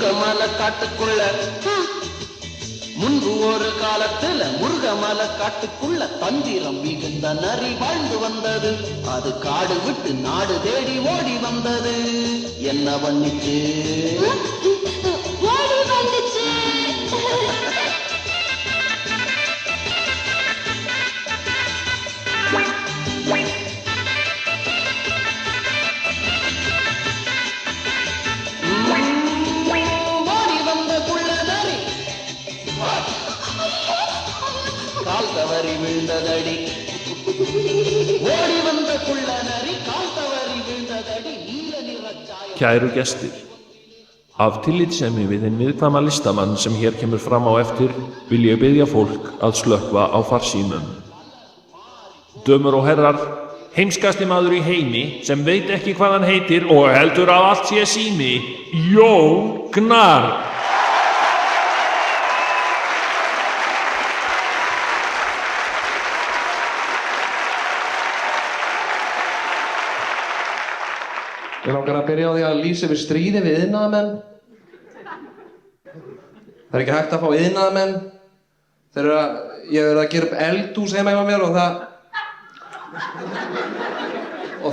முருகமலை காட்டுக்குள்ள முன்பு ஒரு காலத்துல முருகமலை காட்டுக்குள்ள தந்திரம் மிகுந்த நரி வாழ்ந்து வந்தது. அது காடு விட்டு நாடு தேடி ஓடி வந்தது. என்ன பண்ணிச்சு? ஓடி வந்துச்சு. ஓடி வந்த குள்ள நரி கால் தவறி விழுந்ததடி. ஓடி வந்த குள்ள நரி கால் தவறி விழுந்ததடி. நீல நிறச்சாயம். Kæru gestir, af tillitssemi við hinn viðkvæma listamann sem hér kemur fram á eftir vil ég biðja fólk að slökkva á farsímum. Dömur og herrar, heimskasti maður í heimi sem veit ekki hvað hann heitir og heldur að allt sé sími, Jón Gnarr. Ég langar að byrja á því að lýsa yfir stríði við iðnaðarmenn. Það er ekki hægt að fá iðnaðarmenn þegar ég verið að gera upp eldhús heima hjá mér og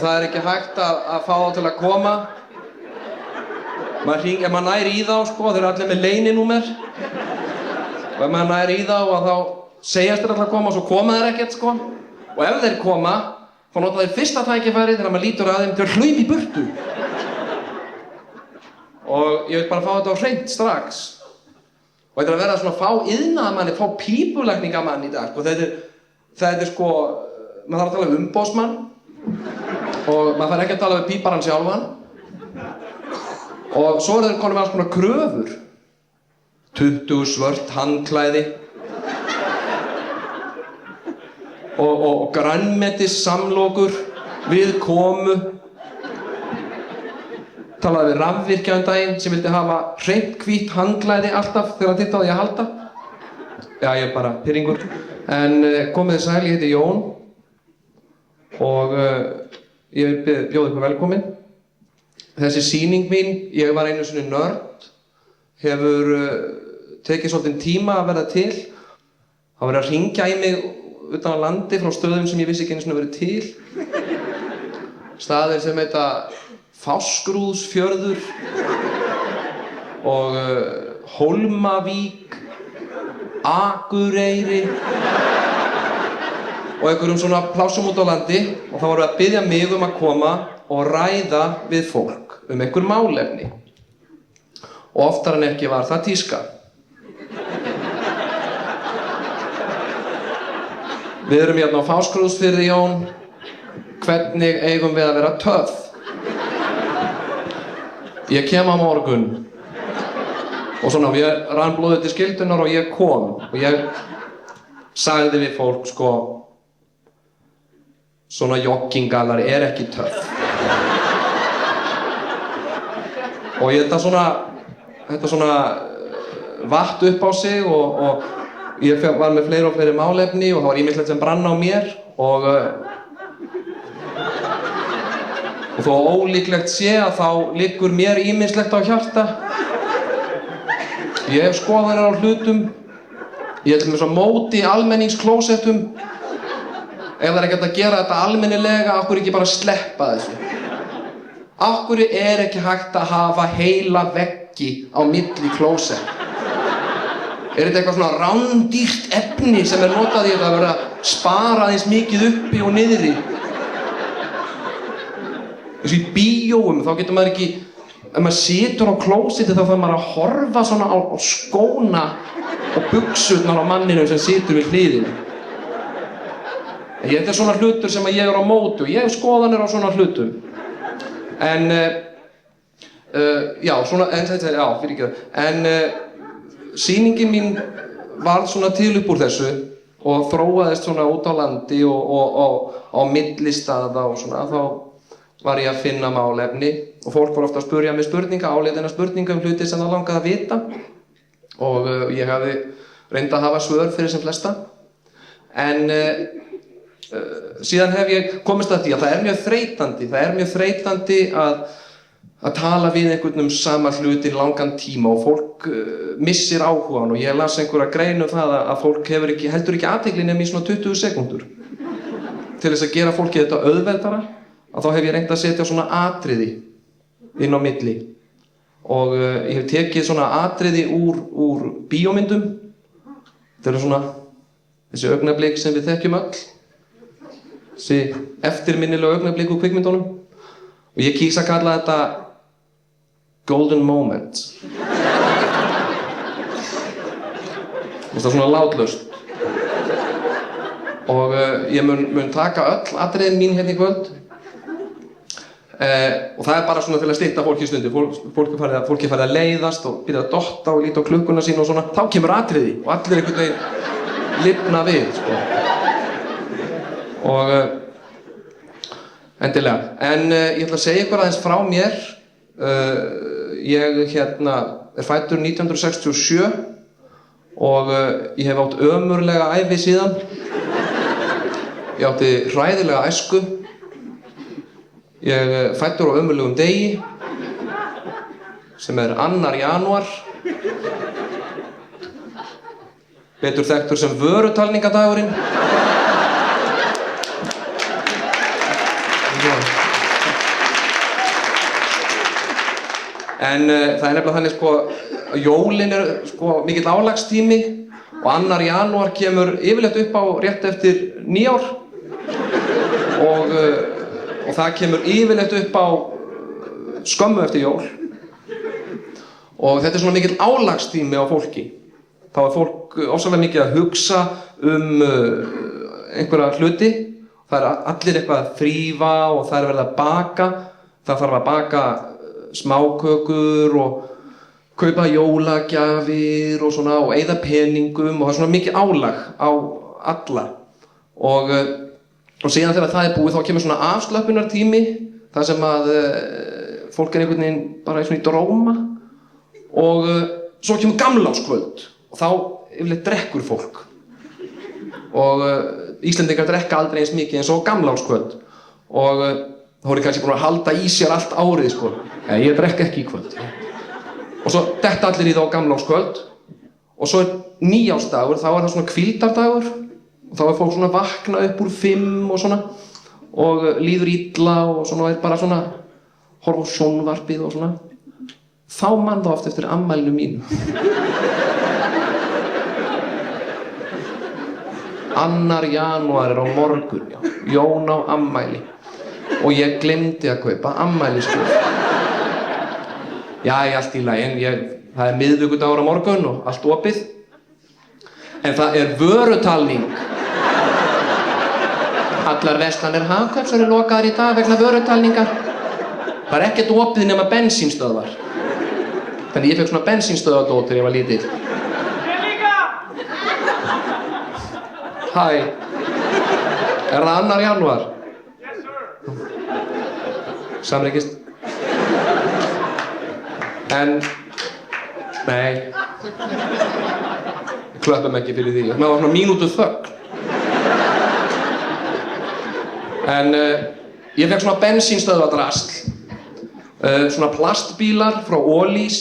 það er ekki hægt að fá þá til að koma. Ef maður nær í þá, sko, þeir eru allir með leyninúmer. Og ef maður nær í þá og þá segjast þeir alltaf að koma og svo koma þeir ekkert, sko. Og ef þeir koma, þá nota þeir fyrsta tækifæri þegar maður lítur að þeim til að hlaupa í burtu. Og ég vil bara fá þetta á hreint strax. Og þetta er að vera svona fá iðnaðarmanni, fá pípulækningamann í dag, sko. Þetta er sko, maður þarf að tala um umboðsmann og maður fær ekki að tala við píparann sjálfan. Og svo þeir konum með alls konar kröfur. 20 svört handklæði og grænmetis samlokur við komu. Talaði við rafvirkja daginn sem vildi hafa hreint hvítt handklæði alltaf þegar hann þyrfti á því að halda. Já, ég er bara pirringur. En komið sæl, ég heiti Jón og ég vil bjóða ykkur velkomin. Þessi sýning mín, ég var einu sinni nörd, hefur tekið svolítinn tíma að verða til. Það var að hringja í mig utan á landi frá stöðum sem ég vissi ekki einu sinni verið til. Staðir sem heita Fáskrúðsfjörður og Hólmavík, Akureyri og einhverjum svona plásum út á landi og þá voru að biðja mig um að koma og ræða við fólk einhver málefni. Og oftar en ekki var það tíska. Við erum hérna á Fáskrúðsfirði, Jón. Hvernig eigum við að vera töff? Ég kem á morgun og svona, ég rann blóðið til skyldunar og ég kom og ég sagði við fólk, sko, svona joggingallar er ekki töff. Og þetta svona vatt upp á sig og ég var með fleiri og fleiri málefni og það var ýmislegt sem brann á mér og þó ólíklegt sé að þá liggur mér ýmislegt á hjarta. Ég hef skoðanir á hlutum. Ég er til dæmis á móti almenningsklósettum. Ef það er ekki hægt að gera þetta almennilega, af hverju ekki bara sleppa þessu? Af hverju er ekki hægt að hafa heila veggi á milli klósett? Er þetta eitthvað svona rándýrt efni sem er notað í þetta að vera spara aðeins mikið uppi og niðri? Þessu í bíóum, þá getur maður ekki, ef maður situr á klósetti þá þarf maður að horfa svona á skóna og buxurnar á manninum sem situr við hliðinu. Þetta er svona hlutur sem ég er á móti og ég hef skoðanir á svona hlutum. En, sýningin mín varð svona til upp úr þessu og þróaðist svona út á landi og á millistaða og svona, þá var ég að finna málefni og fólk var ofta að spurja mig spurninga, áleitinna spurninga hluti sem það langaði að vita og ég hafði reynd að hafa svör fyrir sem flesta. En síðan hef ég komist að því að það er mjög þreytandi að að tala við einhvern sama hlutin langan tíma og fólk missir áhugan og ég las einhverja grein það að fólk heldur ekki athygli nema í svona 20 sekúndur. Til þess að gera fólki þetta auðveldara að þá hef ég reynt að setja svona atriði inn á milli og ég hef tekið svona atriði úr bíómyndum. Þetta eru svona þessi augnablik sem við þekkjum öll, þessi eftirminnilega augnablik úr kvikmyndunum og ég kýs að kalla þetta golden moment. Það er svona látlaust og ég mun taka öll atriðin mín hérna í kvöld og það bara svona til að stytta fólki í stundu. Fólki farið að leiðast og byrja að dotta og líta á klukkuna sína og svona. Þá kemur atriði og allir einhvern veginn lifna við, sko. Og endilega. En ég ætla að segja ykkur aðeins frá mér. Ég er fæddur 1967 og ég hef átt ömurlega ævi síðan. Ég átti hræðilega æsku. Ég fæddur á ömurlegum degi sem er 2. janúar, betur þekktur sem vörutalningadagurinn. En það er nefnilega þannig sko að jólin sko mikill álagstími og 2. janúar kemur yfirleitt upp á rétt eftir nýár og það kemur yfirleitt upp á skömmu eftir jól og þetta er svona mikill álagstími á fólki. Þá er fólk ofsalega mikið að hugsa einhverja hluti. Það er allir eitthvað að þrífa og það er verið að baka. Það þarf að baka smákökur og kaupa jólagjafir og svona og eyða peningum og það er svona mikið álag á alla og síðan þegar það er búið þá kemur svona afslöppunartími þar sem að fólk er einhvern veginn bara svona í dróma og svo kemur gamlárskvöld og þá yfirleitt drekkur fólk og Íslendingar drekka aldrei eins mikið eins og gamlárskvöld og þá er kannski búin að halda í sér allt árið sko. Ég drekka ekki í kvöld og svo detta allir í það á gamlárskvöld og svo er nýársdagur, þá er það svona hvíldardagur og þá er fólk svona að vakna upp úr 5 og svona og líður illa og svona er bara svona horfa á sjónvarpið og svona. Þá man það oft eftir afmælinu mínu. 2. janúar er á morgun, já. Jón á afmæli og ég glemdi að kaupa afmælisgjöf. Jæja, allt í lagi, en það er miðvikudagur á morgun og allt opið. En það er vörutalning. Allar verslanir Hagkaups eru lokaðar í dag vegna vörutalningar. Það er ekkert opið nema bensínstöðvar. Þannig ég fekk svona bensínstöðvadót þegar ég var lítill. Ég líka! Hæ. Er það 2. janúar? Yes, sir. Samreikist. En, nei. Klöppum ekki fyrir því. Það var svona mínútu þögn. En ég fekk svona bensínstöðvadrasl. Svona plastbílar frá Ólís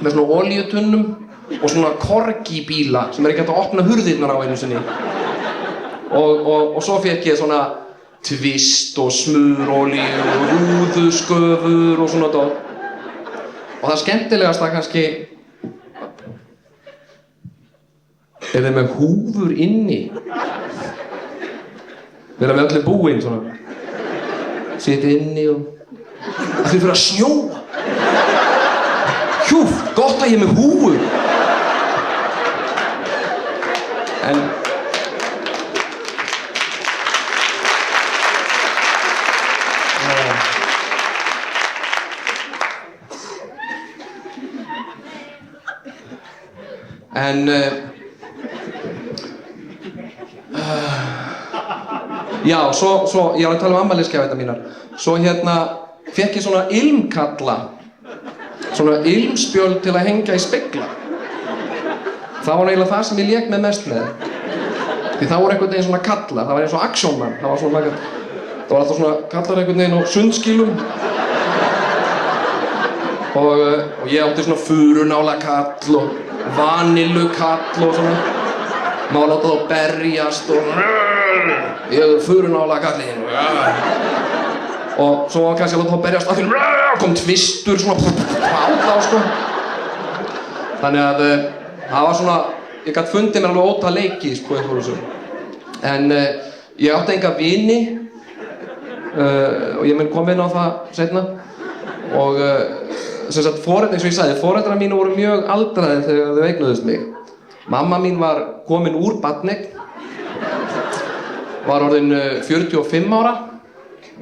með svona olíutunnum og svona korgibíla sem ekki hægt að opna hurðirnar á einu sinni. Og svo fekk ég svona tvist og smurolíu og rúðusköfur og svona dót. Og það skemmtilegasta kannski er þeir með húfur inni. Vera með allir búinn svona. Sitja inni og það fyrir að snjóa. Hjúf, gott að ég er með húfu. Já, svo ég var að tala um afmælisgjafirnar mínar. Svo fekk ég svona ilmkalla, svona ilmspjöld til að hengja í spegla. Það var eiginlega það sem ég lék með mest með. Því það voru einhvern veginn svona kalla, það var eins og Action Man. Það var alltaf svona kallar einhvern veginn á sundskýlum. og ég átti svona furunála kall og vanillu kall og svona má láta þá berjast og ég er furunála kallinn og svo var kannski að láta þá berjast að því kom tvistur svona á sko þannig að það var svona ég gat fundið mér alveg ótal leiki sko en ég átti enga vini og ég mun koma inn á það seinna og sem sagt foreldrar, eins og ég sagði, foreldrar mínu voru mjög aldraðir þegar þau eignuðust mig. Mamma mín var komin úr barneign, var orðin 45 ára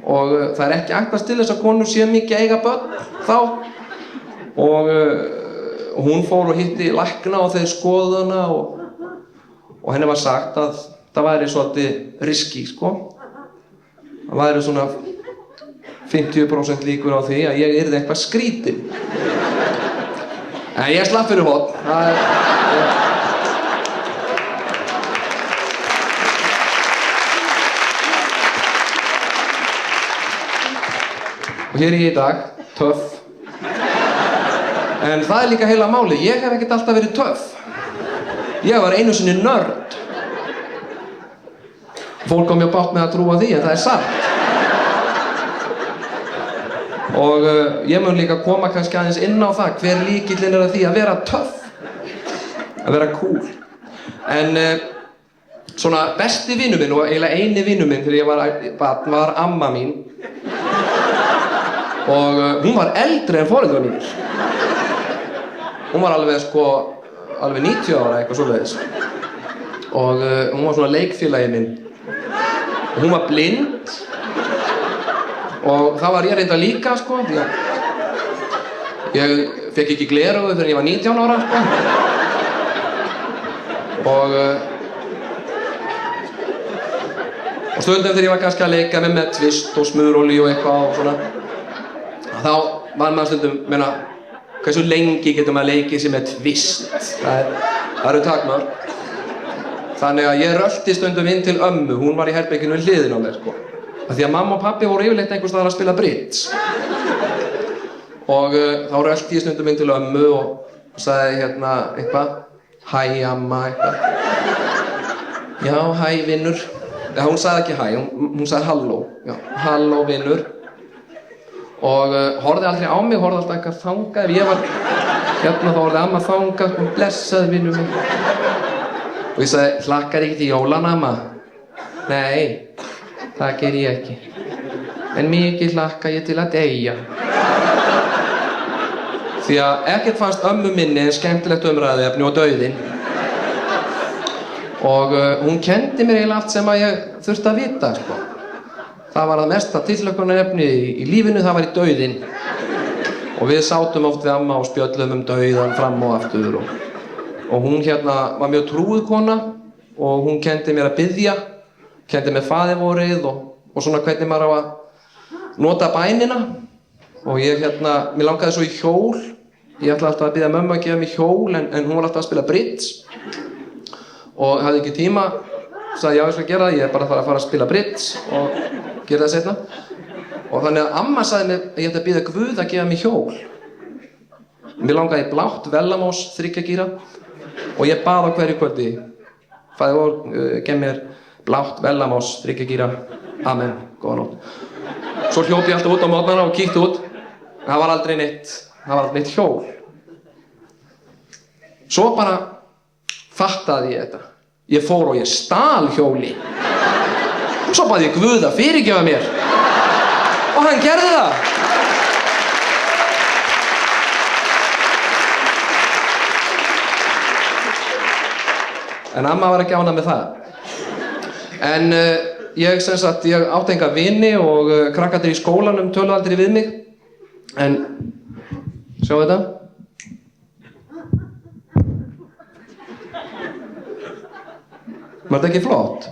og það er ekki ætlast til þess að konur sé mikið að eiga börn þá og hún fór og hitti lækna og þeir skoðu hana og henni var sagt að það væri svolítið riski sko. Það væri svona 50% líkur á því að ég yrði eitthvað skrítinn. En ég slapp fyrir hot. Og hér er ég í dag, töff. En það er líka heila máli, ég hef ekkert alltaf verið töff. Ég var einu sinni nörd. Fólk á mjög bátt með að trúa því, en það er satt. Og ég mun líka koma kannski aðeins inn á það hver lykillinn er að því að vera töff. Að vera cool. En svona besti vinur minn og eiginlega eini vinur minn þegar ég var barn var amma mín. Og hún var eldri en foreldrar mínir. Hún var alveg 90 ára eitthvað svoleiðis. Og hún var svona leikfélagi minn. Og hún var blind og það var ég reynda líka sko því að ég fekk ekki gleraugu þegar ég var 19 ára sko og stundum þegar ég var kannski að leika með tvist og smurolíu og eitthvað og svona þá var maður stundum meina hversu lengi getur maður leikið sér með tvist það eru takmörk þannig að ég rölti stundum inn til ömmu hún var í herberginu við hliðina á mér sko af því að mamma og pappi voru yfirleitt einhvers staðar að spila bridge og þá rölti ég stundum inn til ömmu og sagði hérna eitthvað hæ amma eitthvað já hæ vinnur ja, hún sagði ekki hæ, hún sagði halló já, halló vinnur og horfði aldrei á mig, horfði alltaf eitthvað þangað ef ég var hérna þá horfði amma þangað og blessaði vinnur mig og ég sagði hlakkar ekki til jólan amma nei það ger ég ekki. En mikið hlakka ég til að deyja. Því að ekkert fannst ömmu minni en skemmtilegt umræðuefni og dauðinn. Og hún kenndi mér eiginlega allt sem að ég þurfti að vita, sko. Það var það mesta tilhlökkunarefni í lífinu, það var í dauðinn. Og við sátum oft við amma og spjöllum dauðan fram og aftur. Og hún hérna var mjög trúið kona og hún kenndi mér að biðja. Kenndi mér faðirvorið og svona hvernig maður á að nota bænina og ég mér langaði svo í hjól ég ætlaði alltaf að biðja mömmu að gefa mér hjól en hún var alltaf að spila bridge og hafði ekki tíma sagði já ég skal gera það, ég er bara að fara að spila bridge og gera það seinna og þannig að amma sagði mér að ég ætti að biðja Guð að gefa mér hjól mér langaði í blátt Velamós 3 gíra og ég bað á hverju kvöldi faðirvor gef mér blátt Velamós 3 gíra amen, góða nótt svo hljóp ég alltaf út á mótnana og kíkti út það var aldrei neitt hjól svo bara fattaði ég þetta ég fór og ég stal hjóli svo bað ég Guð að fyrirgefa mér og hann gerði það en amma var ekki ánægð með það en ég átti enga vini og krakkarnir í skólanum töluðu aldrei við mig en sjá þetta var þetta ekki flott?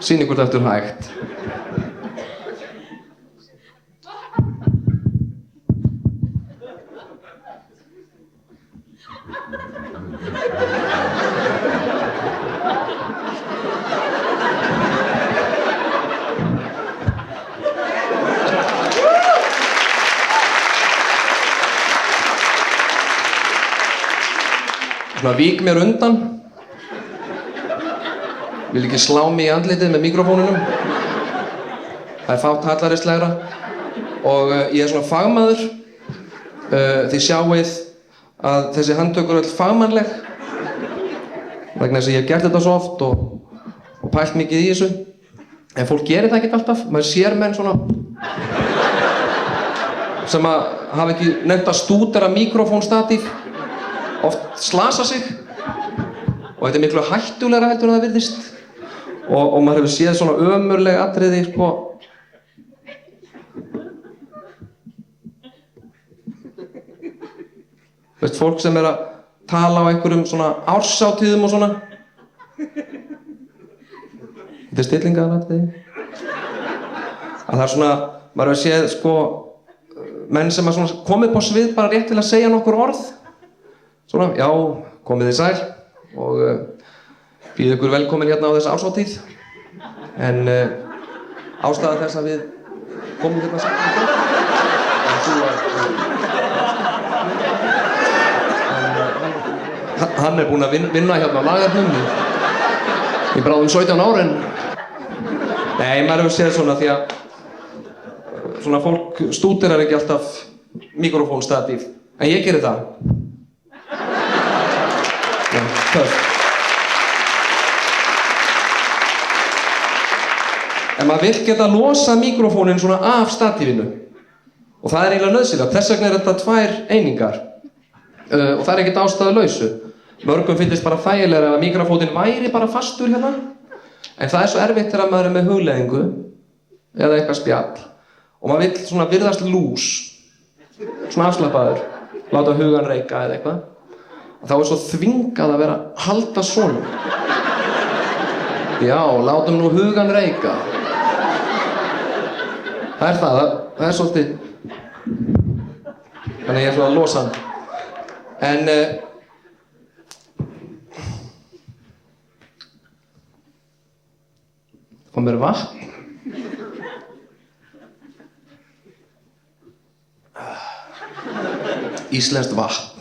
Sýni hvort eftir hægt svona vík mér undan, vil ekki slá mig í andlitið með mikrofónunum, það fátt hallærislegra og ég svona fagmaður, þið sjáið að þessi handtök eru öll fagmannleg vegna þess að ég hef gert þetta svo oft og pælt mikið í þessu, en fólk gerir það ekkert alltaf, maður sér menn svona sem að hafa ekki nefnt að stúdera mikrofónstatíf oft slasa sig og þetta er miklu hættulegra heldur en það virðist og maður hefur séð svona ömurleg atriði sko. Veist, fólk sem er að tala á einhverjum svona árshátíðum og svona þetta er stillingaðanatriði að það er svona, maður hefur séð sko menn sem að svona komið på svið bara rétt til að segja nokkur orð svona, já, komið þið sæl og býð ykkur velkomin hérna á þessa árshátíð en ástæða þess að við komum hérna saman hann er búinn að vinna hérna á lagarnum í bráðum 17 ár en nei, maður hefur séð svona því að svona fólk stúderar ekki alltaf mikrofónstatíf en ég gerir það já, töff en maður vill geta losa mikrofónin svona af statífinu og það er eiginlega nauðsynlegt, þess vegna er þetta 2 einingar og það er ekkert ástæðulausu mörgum finnst bara þægilega að mikrofónin væri bara fastur hérna en það er svo erfitt þegar maður er með hugleiðingu eða eitthvað spjall og maður vill svona virðast lús svona afslappaður láta hugan reika eða eitthvað og þá er svo þvingað að vera að halda svona já, látum nú hugan reika það er svolítið þannig ég er svona að losa hann en kom mér vatn íslenskt vatn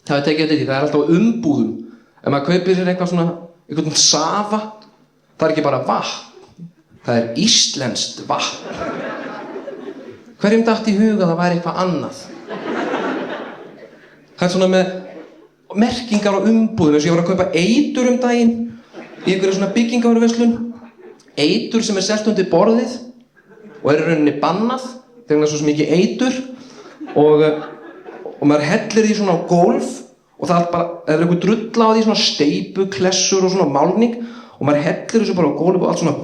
það er tekið eftir því, það er alltaf á umbúðum ef maður kaupir sér eitthvað svona einhvern safa, það er ekki bara vatn það er íslenskt vatn hverjum datt í huga að það væri eitthvað annað það er svona með merkingar á umbúðum eins og ég var að kaupa eitur daginn í einhverju svona byggingavöruverslun eitur sem er selt undir borðið og er í rauninni bannað þegar það er svo mikið eitur og maður hellir því svona á gólf og það er einhver drulla á því svona steypu, klessur og svona málning og maður hellir þessu bara á gólf og allt svona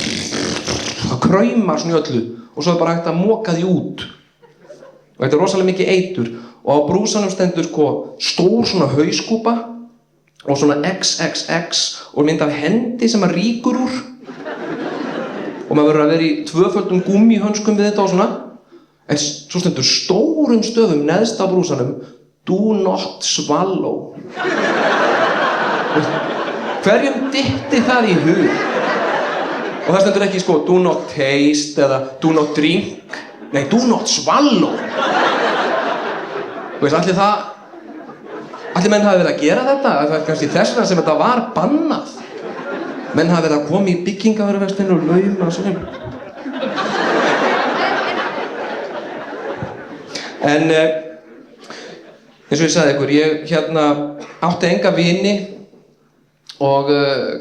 það kraumar svona í öllu og svo er bara hægt að moka því út og þetta er rosalega mikið eitur og á brúsanum stendur sko stór svona hauskúpa og svona XXX og mynd af hendi sem maður rýkur úr og maður verður að vera í 2-földum gúmmíhönskum við þetta og svona en svo stendur stórum stöfum neðst á brúsanum do not swallow hverjum dytti það í hug og það stendur ekki sko do not taste eða do not drink nei, do not swallow þú veist, allir menn hafi verið að gera þetta það er kannski þess vegna sem þetta var bannað menn hafi verið að koma í byggingavöruverslun og lauma og svona en eins og ég sagði ykkur ég hérna átti enga vini og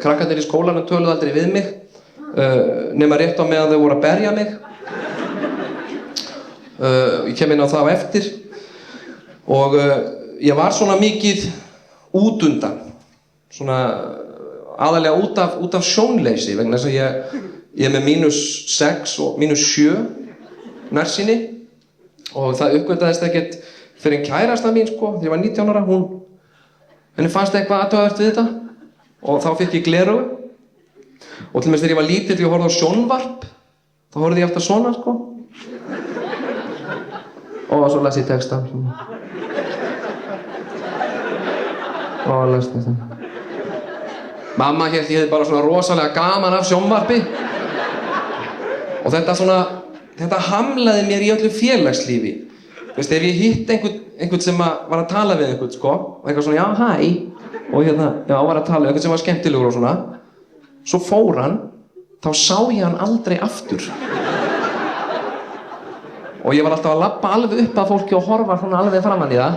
krakkarnir í skólanum töluðu aldrei við mig nema rétt á meðan þau voru að berja mig ég kem inn á það á eftir og ég var svona mikið út undan svona aðalega út af sjónleysi vegna þess að ég er með -6 og -7 nærsýni og það uppgötaðist ekkert fyrir en kærasta mín sko þegar ég var 19 ára henni fannst eitthvað athugavert við þetta og þá fikk ég gleraugu og til og með þegar ég var lítill og ég horfði á sjónvarp þá horfði ég alltaf svona sko og svo las ég texta og las þetta mamma hélt ég hefði bara svona rosalega gaman af sjónvarpi og þetta hamlaði mér í öllu félagslífi Ef ég hitt einhvern sem var að tala við einhvern, sko, og eitthvað svona, já, hæ, og hérna, já, var að tala við einhvern sem var skemmtilegur og svona, svo fór hann, þá sá ég hann aldrei aftur. Og ég var alltaf að labba alveg upp að fólki og horfa svona alveg framan í það,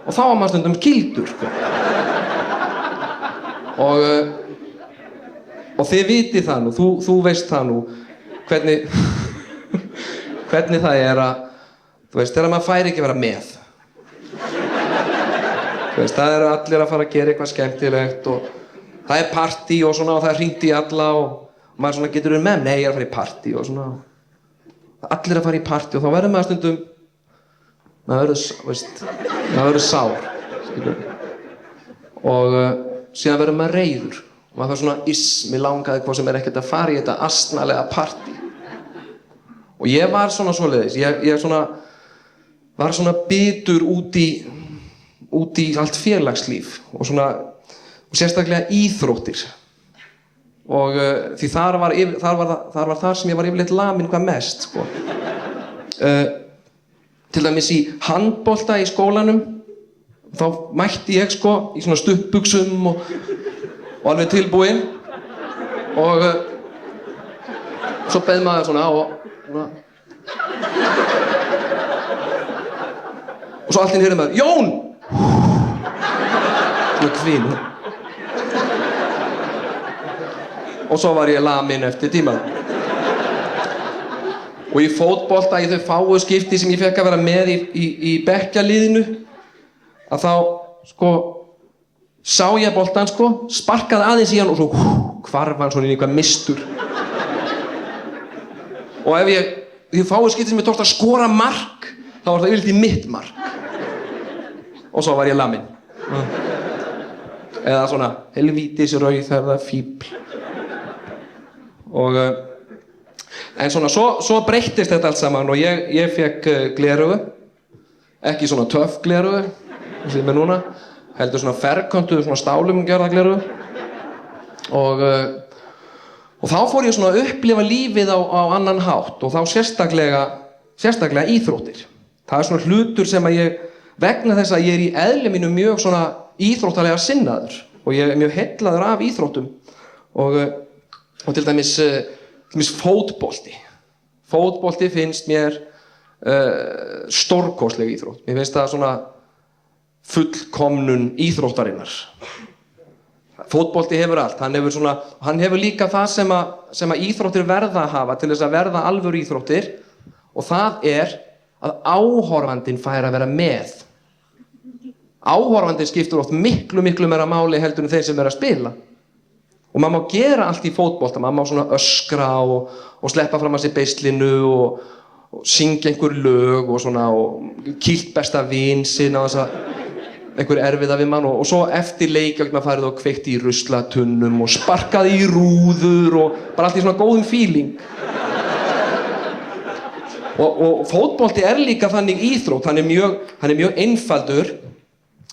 og þá var maður stundum kildur, sko. Og þið vitið það nú, þú veist það nú, hvernig það er að, þú veist, þegar maður fær ekki að vera með. Þú veist, það eru allir að fara að gera eitthvað skemmtilegt og það er partí og svona og það er hringt í alla og maður svona getur með, nei, ég er að fara í partí og svona. Allir að fara í partí og þá verður maður stundum, maður verður sár, skilur. Og síðan verður maður reiður og maður þarf svona, mér langaði hvað sem er ekkert að fara í þetta astnalega partí. Og ég var svona svoleiðis, ég svona var svona bitur út í allt félagslíf og svona, og sérstaklega íþróttir. Og því þar var þar sem ég var yfirleitt lamin hvað mest, sko. Til dæmis í handbolta í skólanum, þá mætti ég, sko, í svona stuttbuxum og alveg tilbúinn. Og svo beið maður svona og svo allt inn heyrði maður, Jón! Svona kvinn. Og svo var ég lamin eftir tíma. Og í fótbolta, í þau fáu skipti sem ég fekk að vera með í bekkjaliðinu, að þá, sko, sá ég boltan, sko, sparkaði aðeins í hann og svo hvarf hann svona inn í eitthvað mistur. Og ef ég fáið skipti sem ég tókst að skora mark, þá var það yfirleitt í mitt mark. Og svo var ég lamin. Eða svona, helvítis rauðhærða fíbl. Og, en svona, svo breyttist þetta allt saman og ég fekk gleraugu. Ekki svona töff gleraugu, sem er núna. Heldur svona ferköntuðu, svona stálum gerða gleraugu. Og þá fór ég svona að upplifa lífið á annan hátt og þá sérstaklega íþróttir. Það er svona hlutur sem að ég, vegna þess að ég er í eðli mínu mjög svona íþróttalega sinnaður og ég er mjög heillaður af íþróttum og til dæmis fótbolti. Fótbolti finnst mér stórkostleg íþrótt. Mér finnst það svona fullkomnun íþróttarinnar. Fótbolti hefur allt, hann hefur líka það sem að íþróttir verða að hafa til þess að verða alvöru íþróttir og það er að áhorfandinn fær að vera með. Áhorfandinn skiptir oft miklu meira máli heldur en þeir sem er að spila. Og maður má gera allt í fótbolta, maður má svona öskra og sleppa fram að sér beislinu og syngja einhver lög og svona og kýlt besta vin sinn á þess að einhver erfiða við mann og svo eftir leik maður farið og kveikt í ruslatunnum og sparkaði í rúður og bara allt í svona góðum feeling. Og fótbolti er líka þannig íþrótt, hann er mjög einfaldur.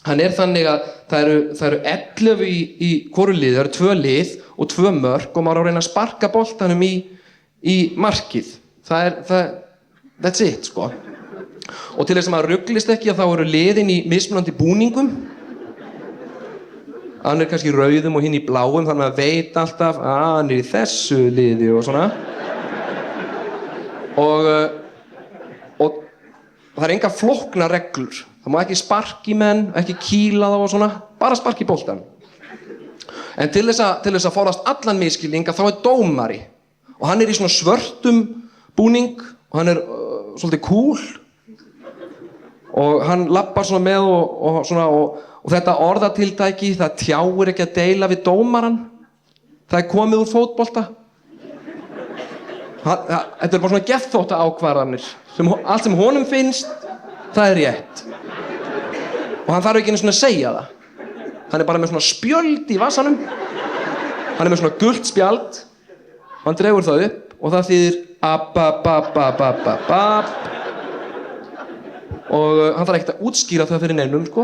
Hann er þannig að það eru 11 í hvoru liði, það eru 2 lið og 2 mörk og maður á að reyna að sparka boltanum í markið. That's it, sko. Og til þess að maður ruglist ekki að þá eru liðin í mismunandi búningum. Hann er kannski rauðum og hinn í bláum, þannig að veit alltaf að hann er í þessu liði og svona. Og það er enga flókna reglur. Það má ekki sparki menn, ekki kýla þá og svona, bara sparki boltan. En til þess að forðast allan misskilning þá er dómari. Og hann er í svona svörtum búning og hann er svolítið cool. Og hann lappar svona með og þetta orðatiltæki, það tjáir ekki að deila við dómaran. Það er komið úr fótbolta. Þetta er bara svona geðþótta ákvarðanir. Allt sem honum finnst, það er rétt. Og hann þarf ekki einu svona að segja það. Hann er bara með svona spjöld í vasanum. Hann er með svona gult spjald. Og hann dregur það upp og það þýðir app. Og hann þarf ekkert að útskýra það fyrir neinum, sko.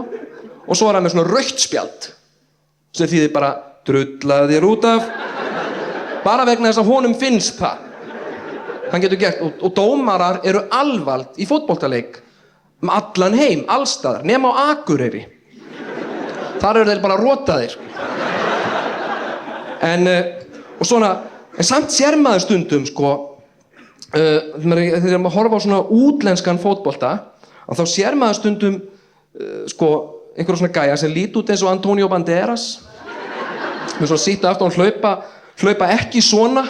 Og svo er hann með svona rautt spjald sem þýðir bara drullaðu þér út af. Bara vegna þess að honum finnst það. Hann getur gert, og dómarar eru alvald í fótboltaleik. allan heim, allstaðar, nema á Akureyri. Þar eru þeir bara rotaðir. Og svona, en samt sér maður stundum, sko, þegar maður horfa á svona útlenskan fótbolta, að þá sér maður stundum, sko, einhverjum svona gæja sem líti út eins og Antonio Banderas, með svona sýtta aftur og hlaupa ekki svona,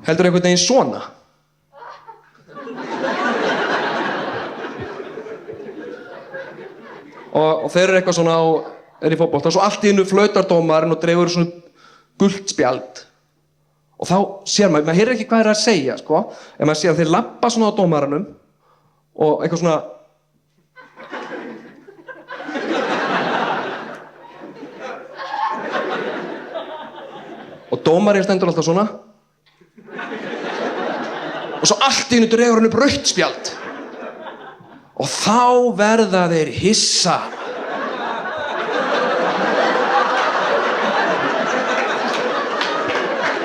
heldur einhvern veginn svona. Og þeir eru eitthvað svona í fótbolta, svo allt í einu flautar dómarinn og dreifur svona gult spjald. Og þá sér maður heyrir ekki hvað að segja, sko, en maður sér að þeir labba svona á dómaranum og eitthvað svona og dómarinn stendur alltaf svona og svo allt í einu dreifur hann upp rautt spjald. Og þá verða þeir hissa.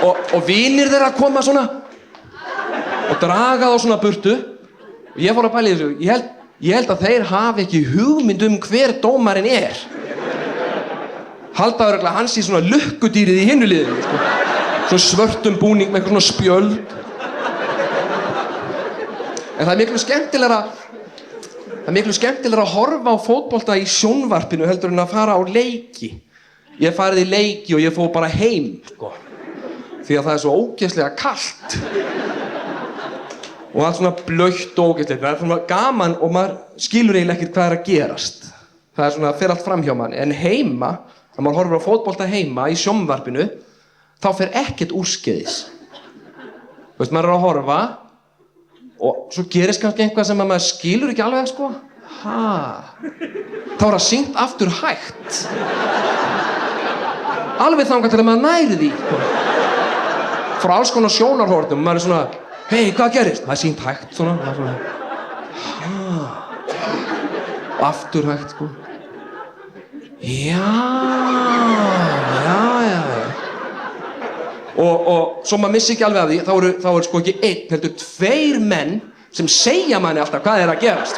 Og vinir þeirra koma svona og draga þá svona burtu. Og ég fór að pæla í þessu. Ég held að þeir hafi ekki hugmynd hver dómarinn er. Halda örugglega hann sé svona lukkudýrið í hinu liðinu, sko. Svona svörtum búning með eitthvað svona spjöld. En það er miklu skemmtilegra að horfa á fótbolta í sjónvarpinu heldur en að fara á leiki. Ég hef farið í leiki og ég fór bara heim, sko. Því að það er svo ógeðslega kalt. Og allt svona blautt og ógeðslegt. Það er svona gaman og maður skilur eiginlega ekkert hvað er að gerast. Það er svona, fer allt fram hjá manni. En heima, þegar maður horfir á fótbolta heima í sjónvarpinu, þá fer ekkert úrskeiðis. Þú veist, maður er að horfa og svo gerist kannski eitthvað sem maður skilur ekki alveg, sko. Þá er það sýnt aftur hægt. Alveg þangað til að maður næri því, sko. Frá alls konar sjónarhornum, maður er svona, hei, hvað gerist? Það er sýnt hægt, svona. Það er svona, og aftur hægt, sko. Já. Og svo maður missi ekki alveg af því, þá er sko ekki einn, heldur 2 menn sem segja manni alltaf hvað er að gerast.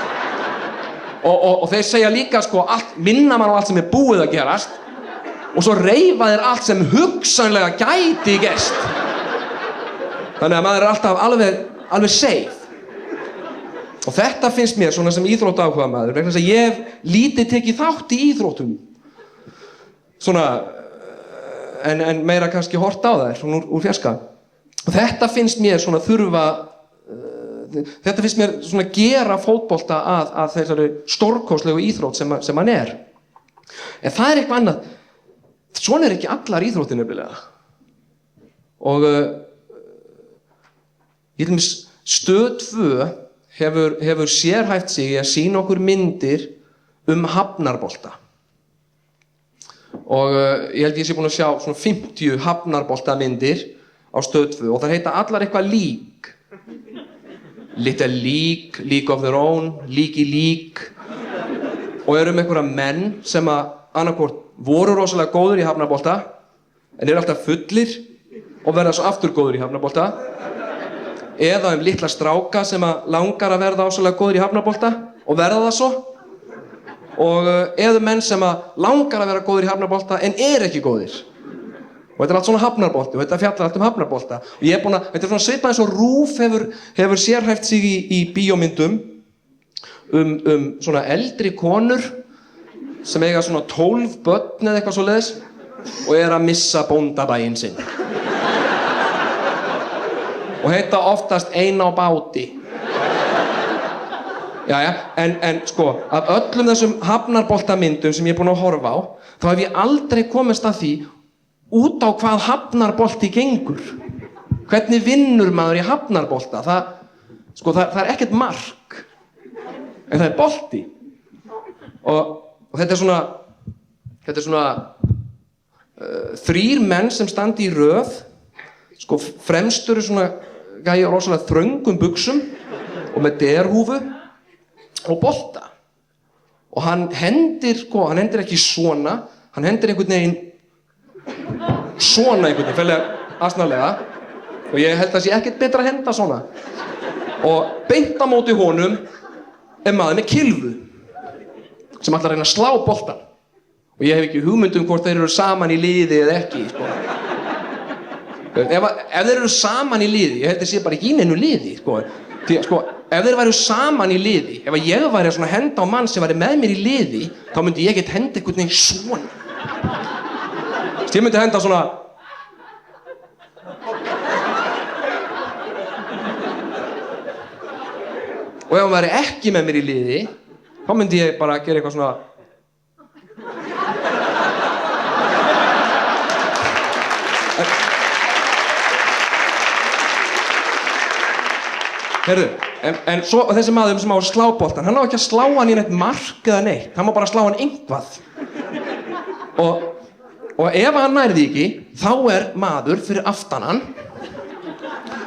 Og þeir segja líka, sko, minna mann á allt sem er búið að gerast og svo reifa þeir allt sem hugsanlega gæti gerst. Þannig að maður er alltaf alveg safe. Og þetta finnst mér svona sem íþróttaáhuga maður, vegna þess að ég hef lítið tekið þátt í íþróttum. Svona, en meira kannski hort á þær, svona úr fjarska. Og þetta finnst mér svona þetta finnst mér svona gera fótbolta að þessari stórkostlegu íþrótt sem hann er. En það er eitthvað annað. Svona er ekki allar íþróttir nefnilega. Og ég held að Stöð 2 hefur sérhæft sig í að sýna okkur myndir hafnarbolta. Og ég held ég sé búinn að sjá svona 50 hafnarbolta myndir á Stöð 2 og þær heita allar eitthvað lík. Little League, League of their own, Leaky League. Og eru einhverja menn sem að annarkvort voru rosalega góður í hafnarbolta en eru alltaf fullir og verða svo aftur góður í hafnarbolta. Eða litla stráka sem að langar að verða rosalega góður í hafnarbolta og verða það svo. Og eða menn sem að langar að vera góður í hafnarbolta en ekki góðir. Og þetta er allt svona hafnarbolti og þetta fjallar allt hafnarbolta. Og ég er búinn að, þetta er svona svipað eins og RÚV hefur sérhæft sig í bíómyndum svona eldri konur sem eiga svona 12 börn eða eitthvað svoleiðis og er að missa bóndabæinn sinn. Og heita oftast Ein á báti. Jæja, en sko, af öllum þessum hafnarboltamyndum sem ég er búinn að horfa á, þá hef ég aldrei komist að því út á hvað hafnarbolti gengur. Hvernig vinnur maður í hafnarbolta? Það er ekkert mark, en það er bolti. Og þetta er svona 3 menn sem standi í röð, sko fremstur er svona gæi á rosalega þröngum buxum og með derhúfu og bolta. Og hann hendir ekki svona, hann hendir einhvern veginn svona einhvern veginn, fælega asnalega. Og ég held að sé ekkert betra að henda svona. og beint á móti honum maður með kylfu sem ætlar að reyna að slá boltann og ég hef ekki hugmynd hvort þeir eru saman í liði eða ekki sko. Ef þeir eru saman í liði, ég held að sé bara ekki í neinu liði sko. Því, sko, ef þeir væru saman í liði, ef ég væri að henda á mann sem væri með mér í liði, þá myndi ég ekki henda einhvern veginn svona. Ég myndi henda svona og ef hann væri ekki með mér í liði, þá myndi ég bara gera eitthvað svona Heyrðu, en svo þessi maður sem á að slá boltann, hann á ekki að slá hann í neitt mark eða neitt, hann má bara slá hann einhvað. Og ef hann nær því ekki, þá maður fyrir aftan hann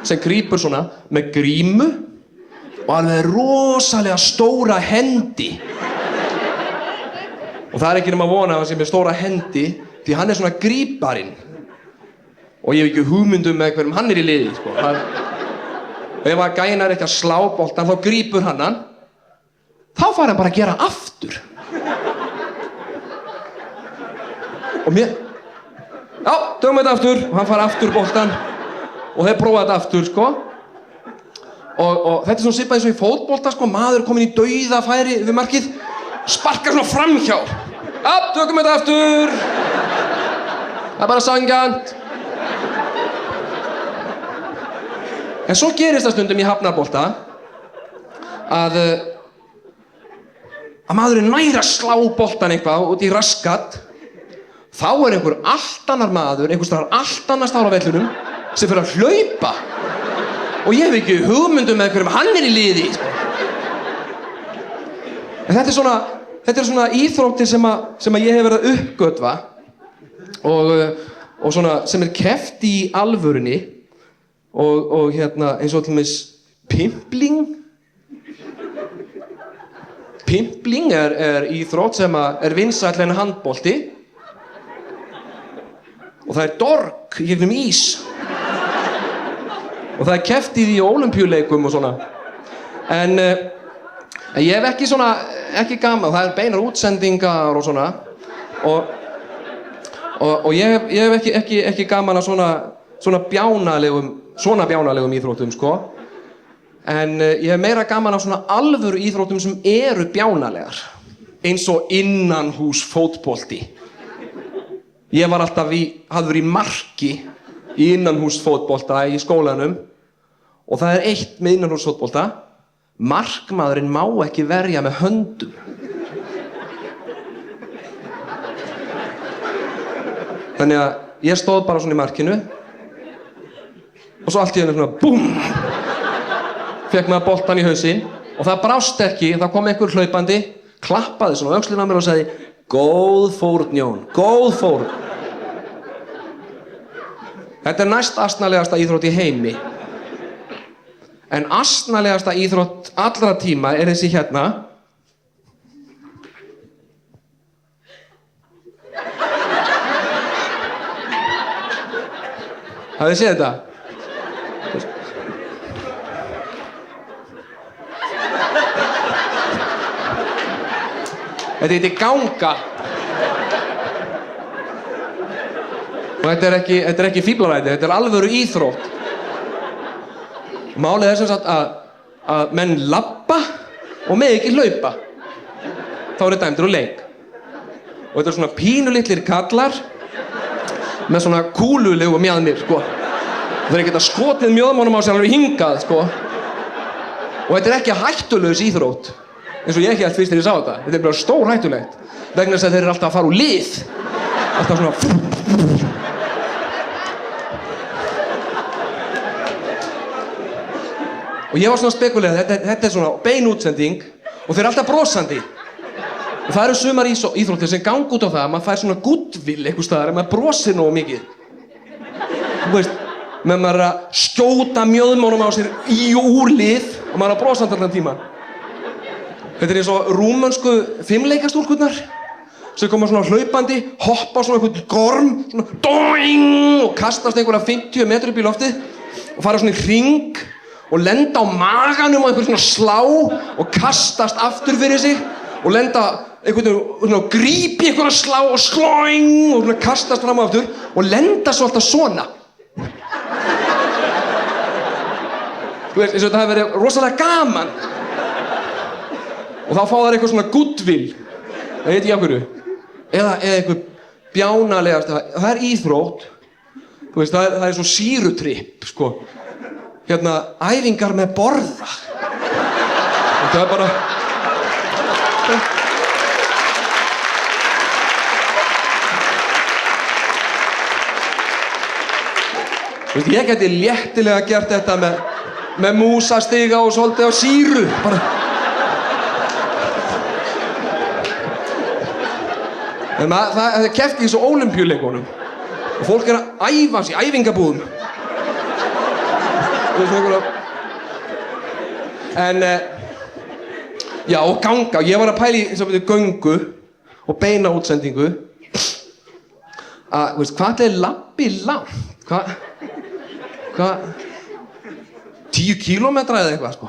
sem grípur svona með grímu og alveg rosalega stóra hendi. Og það ekki nema að vona að hann sé með stóra hendi því hann svona gríparinn. Og ég hef ekki hugmynd með hverjum hann í liði, sko. Og ef að gæinn ekki að slá boltann, þá grípur hann. Þá fær hann bara að gera aftur. Og mér... Já, tökum þetta aftur. Og hann fær aftur boltann. Og þeir prófa þetta aftur, sko. Og þetta svona svipað eins og í fótbolta, sko. Maður kominn í dauðafæri við markið. Sparkar svona framhjá. Já, tökum þetta aftur. Það bara sanngjarnt. En svo gerist það stundum í hafnarbolta að maðurinn nær að slá boltan eitthvað út í raskat. Þá einhver allt annar maður, einhvers staðar allt annars staðar á vellinum sem fyrir að hlaupa. Og ég hef ekki hugmynd með hverjum hann í liði. En þetta svona íþróttir sem að ég hef verið að uppgötva og svona sem keppt í alvörunni. Og hérna eins og til dæmis pimpling. Pimpling íþrótt sem vinsæll en handbolti. Og það dorg í gegnum ís. Og það keppt í því í ólympíuleikum og svona. En ég hef ekki gaman, það beinar útsendingar og svona. Og ég hef ekki gaman að svona bjánalegum íþróttum, sko. En ég hef meira gaman af svona alvöru íþróttum sem eru bjánalegar. Eins og innanhús fótbolti. Ég var alltaf hafði verið í marki í innanhús fótbolta í skólanum. Og það eitt með innanhús fótbolta. Markmaðurinn má ekki verja með höndum. Þannig að ég stóð bara svona í markinu. Og svo allt í einu svona BÚM! Fékk maður boltann í hausinn og það brást ekki, það kom einhver hlaupandi, klappaði svona á öxlina á mér og sagði: Góð fórn, Jón, góð fórn. Þetta næst asnalegasta íþrótt í heimi. En asnalegasta íþrótt allra tíma þessi hérna. Hafið þið séð þetta? Þetta heitir ganga. Og þetta ekki fíblaræði, þetta alvöru íþrótt. Málið sem sagt að menn labba og með ekki hlaupa. Þá þeir dæmdir úr leik. Og þetta svona pínulitlir kallar með svona kúlulegu mjaðmir, sko. Þeir geta skotið mjöðmónum á sig alveg hingað, sko. Og þetta ekki hættulegs íþrótt. Eins og ég ekki fyrst þegar ég sá þetta. Þetta bara stór hættulegt. Vegna þess að þeir eru alltaf að fara úr lið. Alltaf svona... Og ég var svona spekulegað, þetta svona bein útsending og þeir eru alltaf brosandi. Og það eru sumar íþróttir sem ganga út á það að maður fær svona goodwill einhvers staðar ef maður brosir nógu mikið. Þú veist, með maður að skjóta mjöðmónum á sér í og úr lið og maður að brosandi allan tíma. Þetta eins og rúmönsku fimmleikastúlkurnar sem koma svona hlaupandi, hoppa svona einhvern gorm, svona doing og kastast einhverja 50 metrar upp í loftið og fara svona í hring og lenda á maganum á einhver svona slá og kastast aftur fyrir sig og lenda einhvern veginn og grípi einhverja slá og slóing og kastast fram og aftur og lenda svo alltaf svona. Þú veist, eins og þetta hefði verið rosalega gaman. Og þá fá þær eitthvað svona goodwill, það veit ég af hverju. Eða eitthvað bjánalegast, það er íþrótt. Þú veist, það er svo sýrutripp, sko. Hérna, æfingar með borða. Og það er bara... Þú veist, ég geti léttilega gert þetta með músastiga og svolítið á sýru, bara. En það er keppt í þessu ólympíuleikunum og fólk er að æfa sig í æfingabúðum. En, já, og ganga. Ég var að pæla í eins og við göngu og beina útsendingu. Að, veist, hvað er labbi langt? Hvað? 10 kílómetra eða eitthvað, sko?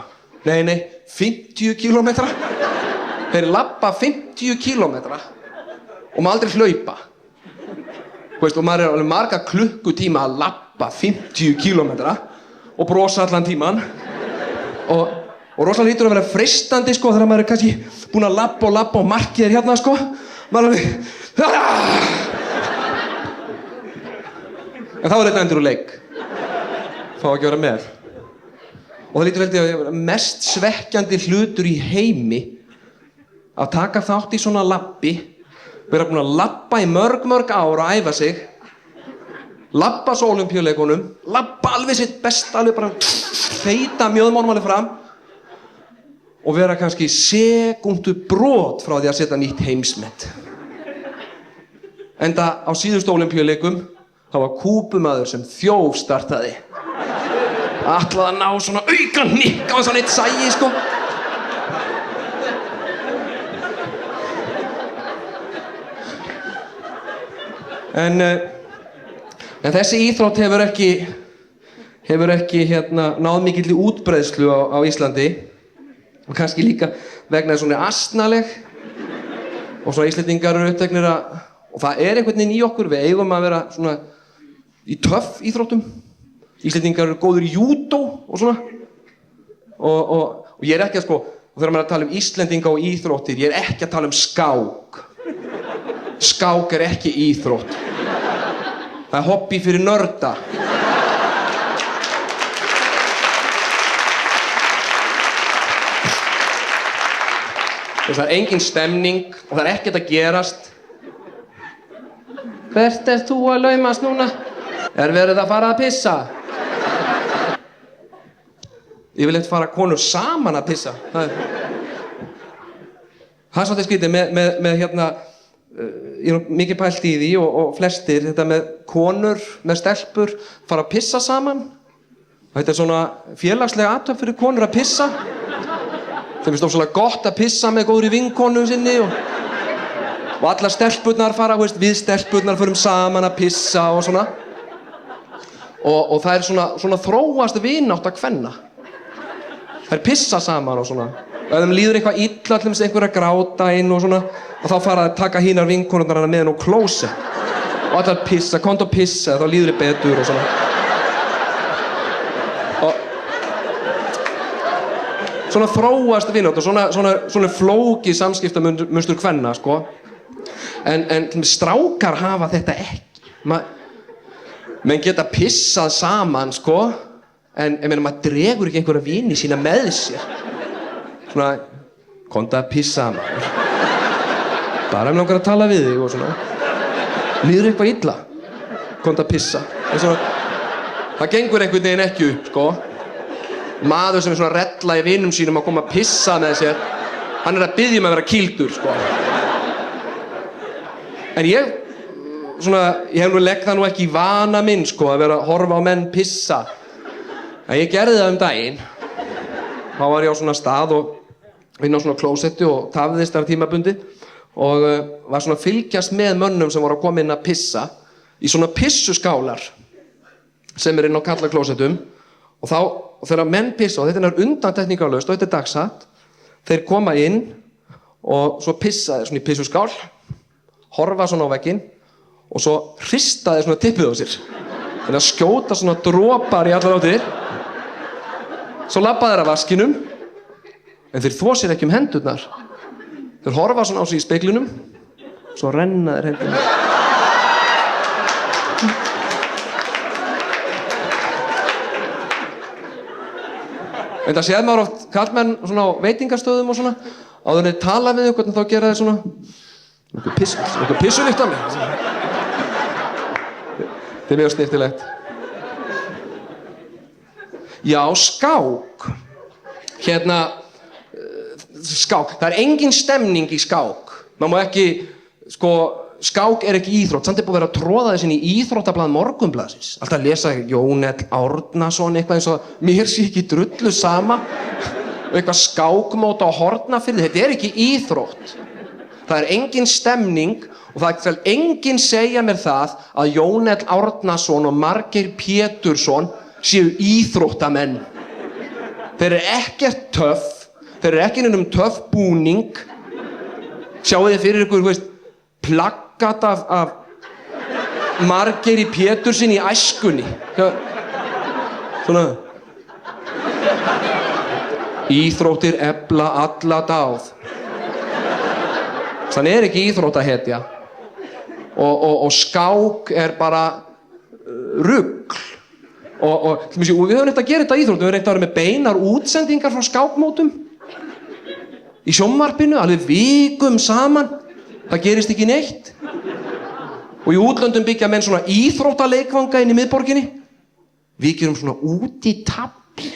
Nei, 50 kílómetra. Þeir labba 50 kílómetra og maður aldrei hlaupa. Veist, og maður er alveg marga klukkutíma að labba 50 kílómetra og brosa allan tíman. Og rosalega hlýtur að vera freistandi, sko, þegar maður er kannski búinn að labba og markið er hérna, sko. Maður alveg... En þá er þetta endur úr leik. Fá ekki að vera með. Og það lítur veldig að vera mest svekkjandi hlutur í heimi að taka þátt í svona labbi, vera búinn að labba í mörg ár að æfa sig, labba svo ólympíuleikunum, labba alveg sitt besta, alveg bara feita mjöðmánum alveg fram og vera kannski sekúndu brot frá því að setja nýtt heimsmet. Enda á síðustu ólympíuleikum þá var kúpumaður sem þjófstartaði. Ætlaði að ná svona auka nikk á þess að neitt sæi, sko. En þessi íþrótt hefur ekki náð mikilli útbreiðslu á Íslandi og kannski líka vegna þess að hún er asnaleg og svona Íslendingar eru uppteknir að og það er einhvern veginn í okkur, við eigum að vera svona í töff íþróttum. Íslendingar eru góður í júdó og svona og ég er ekki að, sko, þegar maður er að tala um Íslendinga og íþróttir, ég er ekki að tala um skák. Skák er ekki íþrótt. Það er hobby fyrir nörda. Það er engin stemning og það er ekkert að gerast. Hvert ert þú að laumast núna? Er verið að fara að pissa? Ég vil eitthvað fara konur saman að pissa. Það er svolítið skrítið með hérna, ég er mikið pælt í því og flestir, þetta með konur, með stelpur, fara að pissa saman. Þetta er svona félagslega athöfn fyrir konur að pissa. Þeim finnst ofsalega gott að pissa með góðri vinkonu sinni og allar stelpurnar fara, við stelpurnar förum saman að pissa og svona. Og það er svona þróast vinátta kvenna. Þær pissa saman og svona. Og ef þeim líður eitthvað illa, til þess einhver að gráta inn og svona, og þá fara að taka hinar vinkonurnar hana með henn á klósett. Og allar pissa, komdu að pissa, þá líður þér betur og svona. Og svona þróast vinátta, svona flókið samskiptamunstur kvenna, sko. En strákar hafa þetta ekki. Menn geta pissað saman, sko, en maður dregur ekki einhverja vini sína með sér. Svona, komdu að pissa maður. Bara ef langar að tala við þig og svona. Líður eitthvað illa? Komdu að pissa. Það gengur einhvern veginn ekki upp, sko. Maður sem er svona rella í vinum sínum að koma að pissa með sér, hann er að biðja að vera kýldur, sko. En ég hef nú leggt það nú ekki í vana minn, sko, að vera að horfa á menn pissa. En ég gerði það daginn. Þá var ég á svona stað og inn á svona klósetti og tafðist þar tímabundi og var svona að fylgjast með mönnum sem voru að koma inn að pissa í svona pissuskálar sem er inn á kallaklósettum og þá og þegar menn pissa, og þetta er undantekningarlaust og þetta er dagsatt, þeir koma inn og svo pissa þeir svona í pissuskál, horfa svona á vegginn og svo hrista þeir svona tippið á sér. Þannig að skjóta svona dropar í allar áttir. Svo labba þeir að vaskinum, en þeir þvo sér ekki hendurnar. Þeir horfa svona á sig í speglinum, svo renna þeir hendurnar. En það séð maður oft karlmenn svona á veitingastöðum og svona, áður en þeir tala við einhvern þá gera þeir svona einhver pissulykt á mig. Þetta er mjög snyrtilegt. Já, skák. Skák. Það er engin stemning í skák. Man má ekki, skák er ekki íþrótt. Samt er búið að vera að tróða þessin í íþróttablað Morgunblaðsins. Alltaf að lesa Jón L. Árnason, eitthvað eins og mér sé ekki drullu sama. Og eitthvað skákmót á Hornafirði. Þetta er ekki íþrótt. Það er engin stemning og það skal enginn segja mér það að Jón L. Árnason og Margeir Pétursson séu íþróttamenn. Þeir eru ekkert töff, þeir eru ekki neinum töff búning. Sjáu þið fyrir ykkur, plaggat af Margeiri Pétursson í æskunni. Svona. Íþróttir efla alla dáð. Þannig er ekki íþróttahetja. Og skák er bara rugl. Og við höfum reynt að gera þetta íþróttum, við höfum reynt að vera með beinar útsendingar frá skákmótum. Í sjónvarpinu, alveg vikum saman. Það gerist ekki neitt. Og í útlöndum byggja menn svona íþróttaleikvanga inn í miðborginni. Við gerum svona út í tafl.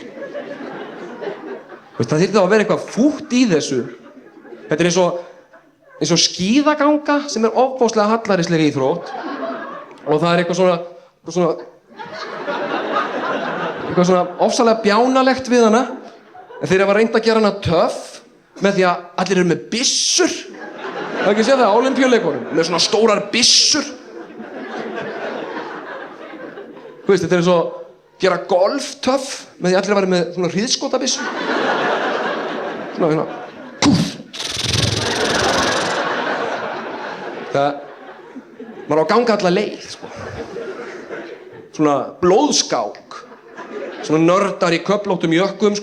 Það þyrfti að vera eitthvað fútt í þessu. Þetta er eins og skíðaganga sem er ofboðslega hallarisleg íþrótt. Og það er eitthvað svona ofsalega bjánalegt við hana. En þeir hafa reynt að gera hana töff með því að allir eru með byssur. Það er ekki að segja það á Ólympíuleikunum. Með svona stórar byssur. Þetta er eins og gera golf töff með því allir væri með svona hríðskotabyssur. Svona. Maður á að ganga alla leið, Svona blóðskák. Svona nördar í köflóttum jökkum,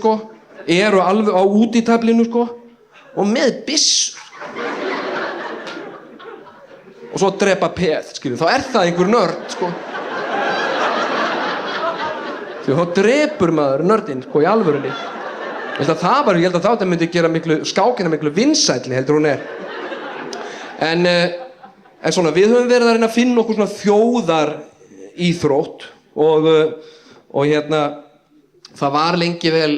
eru alveg á útítaflinu, og með byssur. Og svo drepa peð, þá er það einhver nörd, Því þá drepur maður nördinn, í alvörunni. Ég held að það myndi gera skákina miklu vinsælli, heldur hún er. En svona, við höfum verið að reyna að finna okkur svona þjóðaríþrótt og það var lengi vel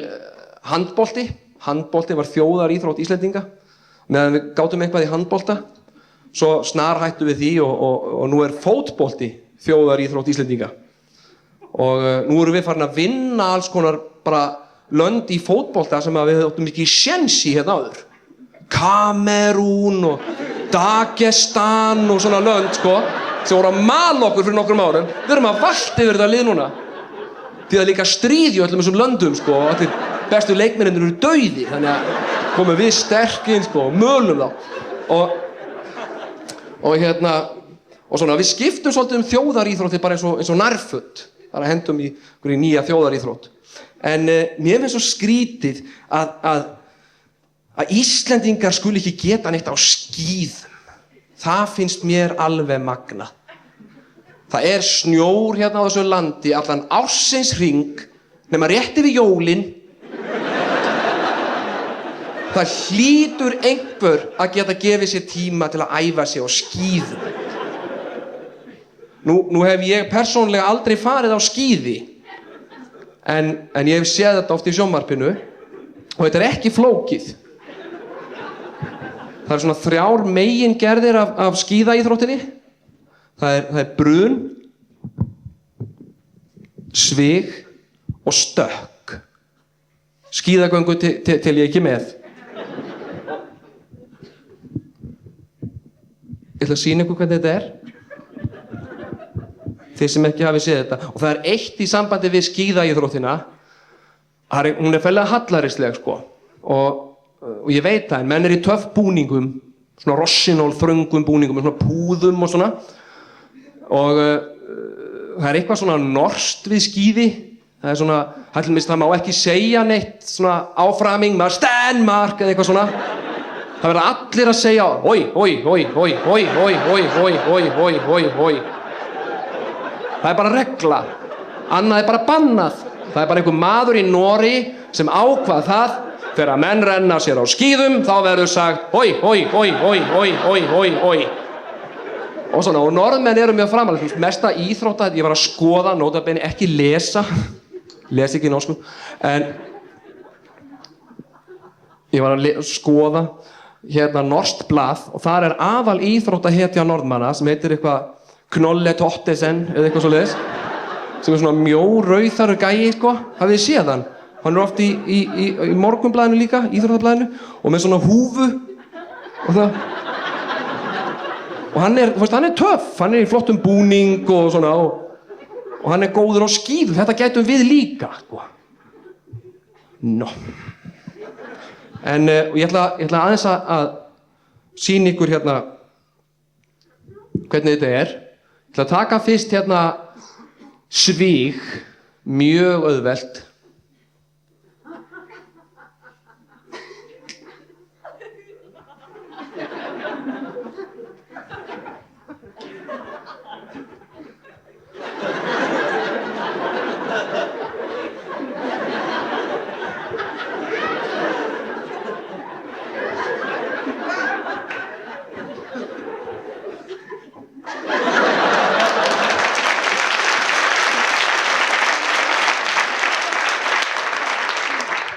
handbolti. Handbolti var þjóðaríþrótt Íslendinga meðan við gátum eitthvað í handbolta. Svo snarhættum við því og nú er fótbolti þjóðaríþrótt Íslendinga. Og nú erum við farin að vinna alls konar bara lönd í fótbolta sem við áttum ekki séns í hérna áður. Kamerún og Dagestan og svona lönd, sem voru að mala okkur fyrir nokkrum árum. Við erum að valta yfir þetta lið núna. Því það er líka stríð í öllum þessum löndum, allir bestu leikmennirnir eru dauði, þannig að komum við sterkinn, mölum þá. Og svona, við skiptum svolítið þjóðaríþróttir bara eins og nærföt. Bara hendum í nýja þjóðaríþrótt. En mér finnst svo skrítið að Íslendingar skuli ekki geta neitt á skíðum. Það finnst mér alveg magnað. Það er snjór hérna á þessu landi allan ársins hring nema rétt yfir jólin. Það hlýtur einhver að geta gefið sér tíma til að æfa sig á skíðum. Nú hef ég persónulega aldrei farið á skíði en ég hef séð þetta oft í sjónvarpinu og þetta er ekki flókið. Það er svona 3 megingerðir af skíðaíþróttinni. Það er brun, svig og stökk. Skíðagöngu tel ég ekki með. Ég ætla að sýna ykkur hvernig þetta er. Þið sem ekki hafi séð þetta. Og það er eitt í sambandi við skíðaíþróttina hún fellega hallarisleg sko og ég veit það, en menn í töff búningum, svona rossinól þröngum búningum með svona púðum og svona og það eitthvað svona norskt við skíði, það svona, það má ekki segja neitt svona áframing, maður Stenmark eða eitthvað svona, það verða allir að segja oi, oi, oi, oi, oi, oi, oi, oi, oi, oi, oi, oi, það bara regla, annað bara bannað, það bara einhver maður í Noregi sem ákvað það, þegar menn renna sér á skíðum, þá verður sagt oi, oi, oi, oi, oi, oi, oi, oi, og svona, og norðmenn eru mjög framalega, mesta íþrótta, ég var að skoða, nótabeini ekki lesa ekki norsku, en ég var að skoða hérna norskt blað og þar aðal íþróttahetja norðmanna sem heitir eitthvað Knolle Tottesen eða eitthvað svoleiðis, sem svona mjórauðarur gæi eitthvað, hafið þið séð hann? Hann oft í Morgunblaðinu líka, íþróttablaðinu, og með svona húfu og það. Og hann hann töff, hann í flottum búning og svona, og hann góður á skíðum, þetta gætum við líka, sko. Nó. En ég ætla aðeins að sýna ykkur hérna hvernig þetta Ég ætla að taka fyrst hérna svig, mjög auðvelt.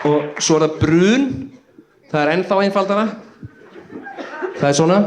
Og svo það brun, það ennþá einfaldara, það svona.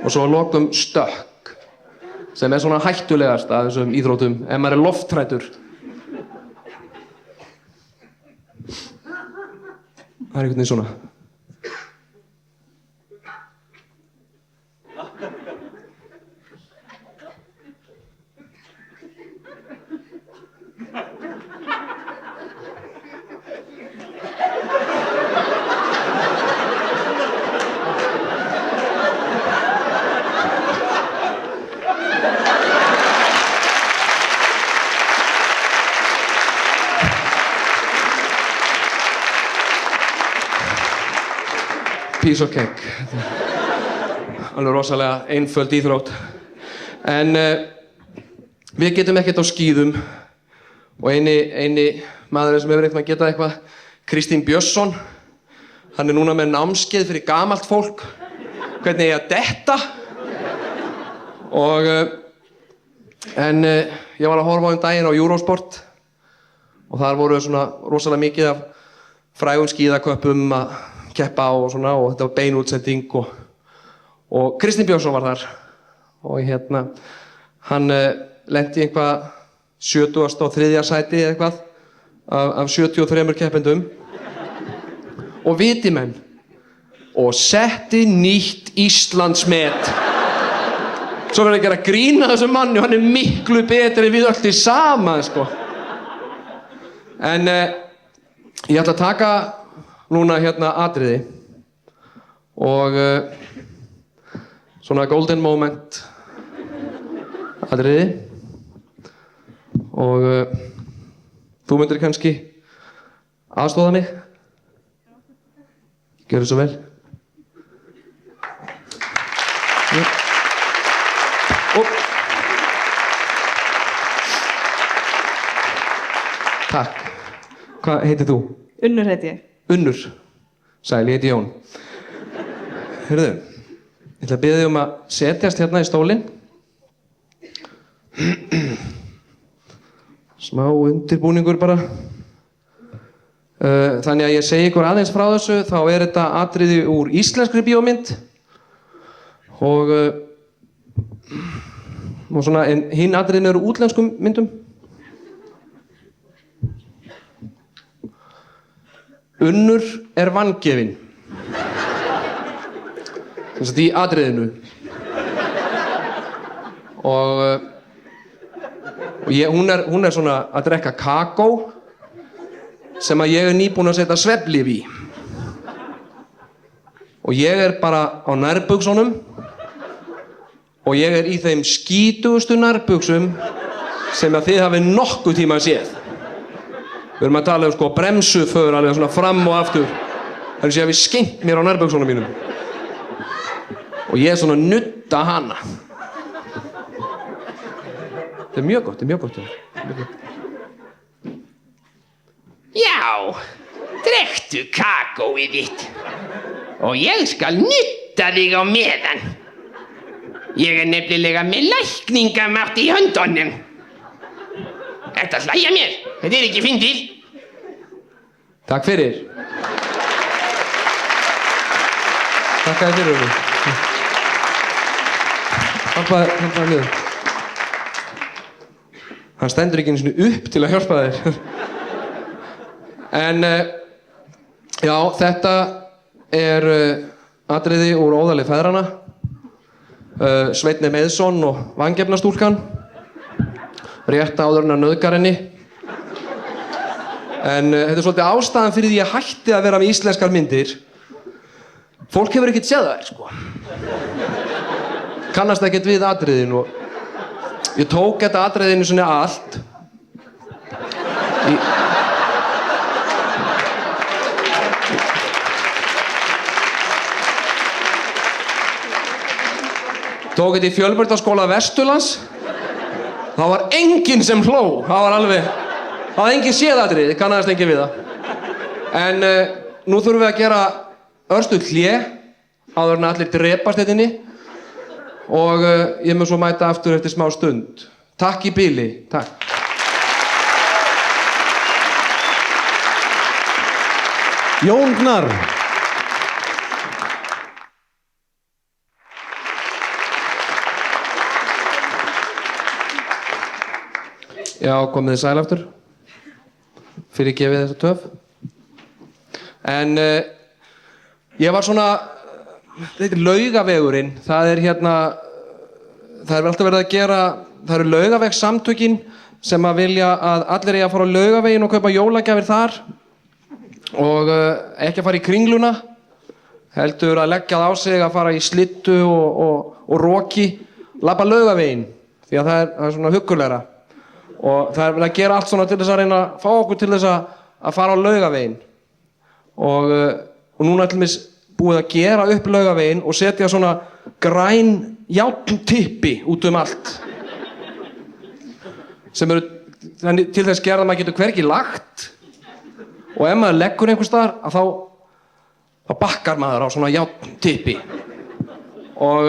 Og svo að lokum stökk, sem svona hættulegast af þessum íþróttum, ef maður lofthræddur. Það einhvern veginn svona. Piece of cake. Alveg rosalega einföld íþrótt. En við getum ekkert á skíðum og eini maðurinn sem hefur eitthvað að geta eitthvað, Kristín Björnsson, hann núna með námskeið fyrir gamalt fólk, hvernig ég að detta. Og ég var að horfa á daginn á Eurosport og þar voru svona rosalega mikið af frægum skíðaköppum að keppa á og svona, og þetta var beinútsending og Kristinn Björnsson var þar og hérna hann lenti í eitthvað 73. sæti eða eitthvað af 73 keppendum og viti menn og setti nýtt Íslandsmet. Svo verður ekki að grína þessum manni og hann miklu betri við öll til saman, sko. En ég ætla að taka núna hérna atriði og svona golden moment atriði og þú myndir kannski aðstoða mig. Gjörðu svo vel. Takk. Hvað heitir þú? Unnur heiti ég. Unnur. Sæl, ég heiti Jón. Heyrðu, Ég ætla að biðja þig að setjast hérna í stólinn. Smá undirbúningur bara. Þannig að ég segi ykkur aðeins frá þessu, þá þetta atriði úr íslenskri bíómynd og svona, en hinn atriðin eru útlenskum myndum. Unnur vangefin. Þess að í atriðinu. Og hún svona að drekka kakó sem að ég nýbúinn að setja svefnlyf í. Og ég bara á nærbuxunum og ég í þeim skítugustu nærbuxum sem að þið hafið nokkuð tíma séð. Við erum að tala sko bremsuför alveg svona fram og aftur. Þannig að ég hafi skengt mér á nærbuxunum mínum. Og ég svona nutta hana. Þetta mjög gott, mjög gott. Já, drektu kakóið þitt og ég skal nutta þig á meðan. Ég nefnilega með lækningamátt í höndunum. Þetta hlæja mér, þetta ekki fyndið. Takk fyrir. Takk fyrir honum. Hjálpaði niður. Hann stendur ekki einu sinni upp til að hjálpa þér. En já, þetta atriði úr Óðali feðranna. Sveinn Meiðsson og vangefnastúlkan. Rétt áður en að nauðgar henni. En þetta svolítið ástæðan fyrir því að ég hætti að vera með íslenskar myndir. Fólk hefur ekkert séð þær, sko. Kannast ekkert við atriðin og ég tók þetta atriðinu svona allt. Tók þetta í Fjölbrautaskóla Vesturlands. Það var enginn sem hló. Það var enginn séð atriði, kannaðist enginn við það. En nú þurfum við að gera örstutt hlé áður en allir drepast hérna inni. Og ég mun svo mæta aftur eftir smá stund. Takk í bili. Takk. Jón Gnarr. Já, komið þið sæl aftur. Fyrirgefið þessa töf. En ég var svona, þetta Laugavegurinn, það hérna, það alltaf verið að gera, það eru Laugavegssamtökin sem að vilja að allir eigi að fara á Laugaveginn og kaupa jólagjafir þar og ekki að fara í Kringluna, heldur að leggja það á sig að fara í slittu og roki, labba Laugaveginn, því að það er svona huggulegra. Og það verið að gera allt svona til þess að reyna að fá okkur til þess að fara á Laugaveginn og núna til dæmis búið að gera upp Laugaveginn og setja svona græn járntippi út allt sem eru til þess gerð að maður getur hvergi lagt og ef maður leggur einhvers staðar að þá bakkar maður á svona járntippi og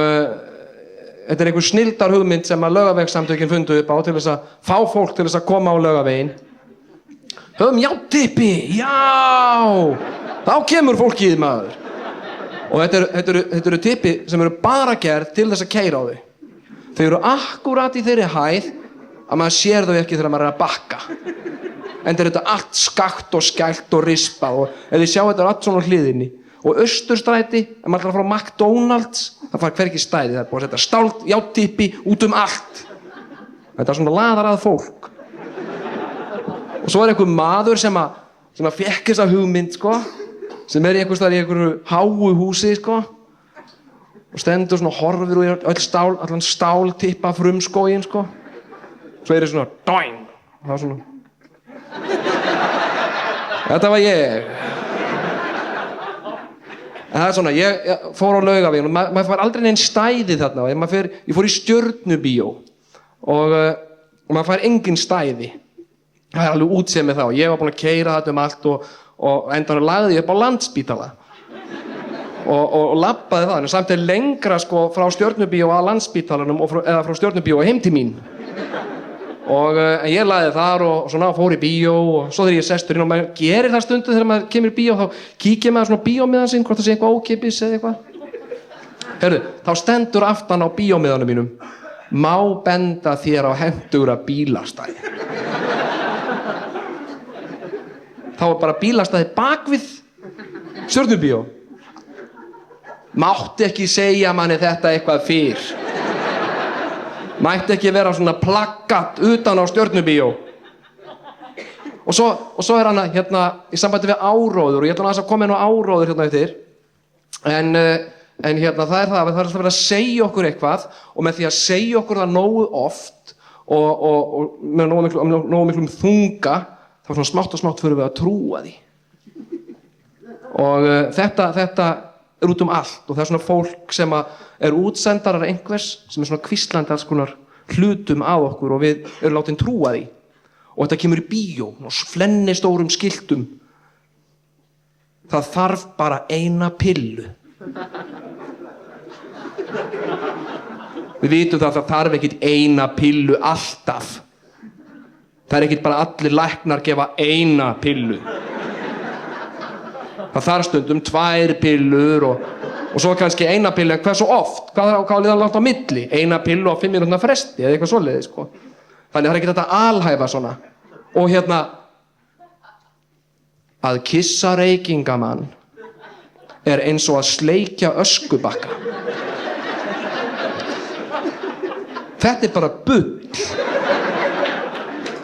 þetta einhver snilldar hugmynd sem að Laugavegssamtökin fundu upp á til þess að fá fólk til þess að koma á Laugaveginn. Höfum járntippi, já! Þá kemur fólkið maður. Og þetta eru tippi sem eru bara gerð til þess að keyra á þau. Þau eru akkúrat í þeirri hæð að maður sér þau ekki þegar maður að bakka. Enda þetta allt skakt og skælt og rispað og ef þið sjá þetta allt svona á hliðinni. Og Austurstræti, ef maður ætlar að fara á McDonald's, það fara hvergi stæði, það búið að setja stált járntippi út allt. Þetta svona laðar að fólk. Og svo einhver maður sem að fékk þessa hugmynd, sko, sem í einhvers staðar í einhverju háu húsi, sko, og stendur svona horfir og allan stáltippa frumskóginn, sko. Svo svona, doing, og það svona. Þetta var ég. En það svona, ég fór á Laugaveginn og maður fær aldrei neinn stæði þarna. Ég fór í Stjörnubíó og maður fær engin stæði. Það er alveg útséð með það og ég var búinn að keyra þetta allt og endanum lagði ég upp á Landspítala. og labbaði það, en samt lengra sko frá Stjörnubíó að Landspítalanum eða frá Stjörnubíó heim til mín. En ég lagði þar og svona fór í bíó og svo þegar ég sestur inn og maður gerir það stundum þegar maður kemur í bíó þá kíkir maður svona bíómiðan sinn hvort það sé eitthvað ókeypis eða eitthvað. Heyrðu, þá stendur aftan á bíómiðanum mínum: má benda þér á hentugra bílastæði. Þá bara bílastæði bakvið Stjörnubíó. Mátti ekki segja manni þetta eitthvað fyrr. Mætti ekki vera svona plakkat utan á Stjörnubíó. Og svo hann hérna í sambandi við áróður og ég ætla aðeins að koma inn á áróður hérna eftir. En hérna það er alltaf verið að segja okkur eitthvað og með því að segja okkur það nógu oft og með nógu miklum þunga þá svona smátt og smátt fyrir við að trúa því. Og þetta er út allt og það er svona fólk sem er útsendarar einhvers sem er svona hvíslandi alls konar hlutum að okkur og við erum látin trúa því. Og þetta kemur í bíó og flennistórum skiltum: það þarf bara eina pillu. Við vitum það þarf ekkert eina pillu alltaf. Það er ekkert bara allir læknar gefa eina pillu. Það þarf stundum 2 pillur og svo kannski eina pillu, en hversu oft? Hvað líður langt á milli? Eina pillu á 5 mínútna fresti eða eitthvað svoleiðis sko. Þannig það er ekkert þetta alhæfa svona. Og hérna að kissa reykingamann er eins og að sleikja öskubakka. Þetta er bara bull.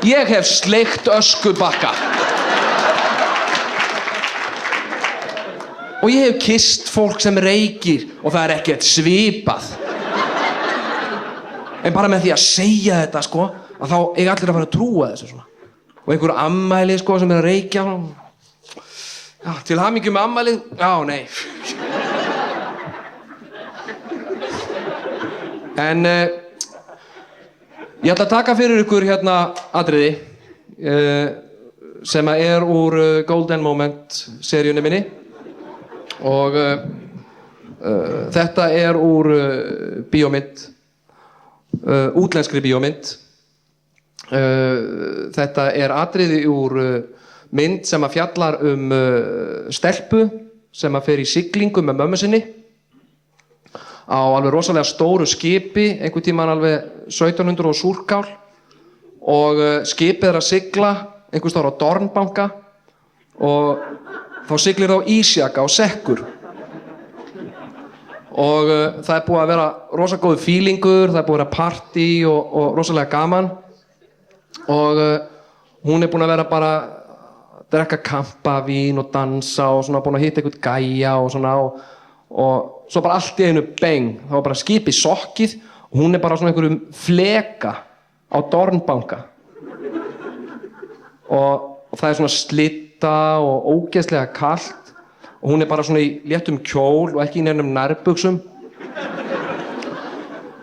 Ég hef sleikt öskubakka. Og ég hef kysst fólk sem reykir og það er ekkert svipað. En bara með því að segja þetta sko, að þá eiga allir að fara að trúa þessu svona. Og einhver ammæli sko sem er að reykja. Já, til hamingju með ammælið. Já, nei. En ég ætla að taka fyrir ykkur hérna atriði sem er úr Golden Moment seríunni minni. Og þetta er úr bíómynd, útlenskri bíómynd. Þetta er atriði úr mynd sem að fjallar stelpu sem að fer í siglingu með mömmu sinni á alveg rosalega stóru skipi, einhvern tímann alveg 1700 og súrkál, og skipið er að sigla einhvers staðar á Dornbanka og þá siglir það á ísjaka og sekkur. Og það er búið að vera rosa góður feelingur, það er búið að vera partí og rosalega gaman. Og hún er búin að vera bara að drekka kampavín og dansa og svona búin að hitta einhvern gæja og svona og svo bara allt í einu beng, þá var bara skipið sokkið og hún er bara svona einhverjum fleka á Dornbanka. Og það er svona slitta og ógeðslega kalt og hún er bara svona í léttum kjól og ekki í neinum nærbuxum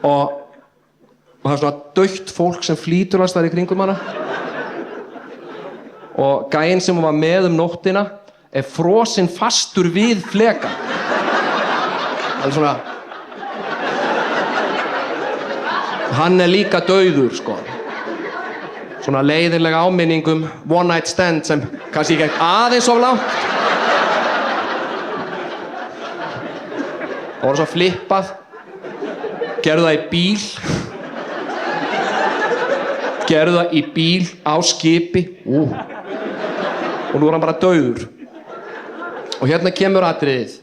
og það er svona dautt fólk sem flýturlast þar í kringum hana og gæinn sem hún var með nóttina er frosinn fastur við fleka. Það er svona hann er líka dauður sko. Svona leiðinlega áminningum one night stand sem kannski gekk aðeins of langt. Það var svo flippað. Gerðu það í bíl. Gerðu það í bíl á skipi. Og nú er hann bara dauður. Og hérna kemur atriðið.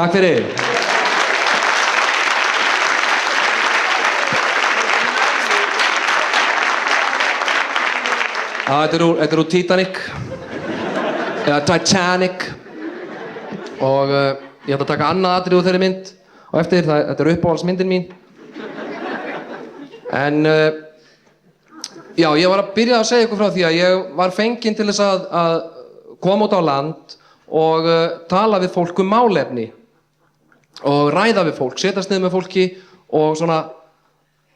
Takk fyrir. Þetta er úr Titanic eða Titanic og ég ætla að taka annað atriði úr þeirri mynd og eftir þetta er uppáhaldsmyndin mín en já, ég var að byrja að segja ykkur frá því að ég var fenginn til þess að koma út á land og tala við fólk um málefni og ræða við fólk, setjast niður með fólki og svona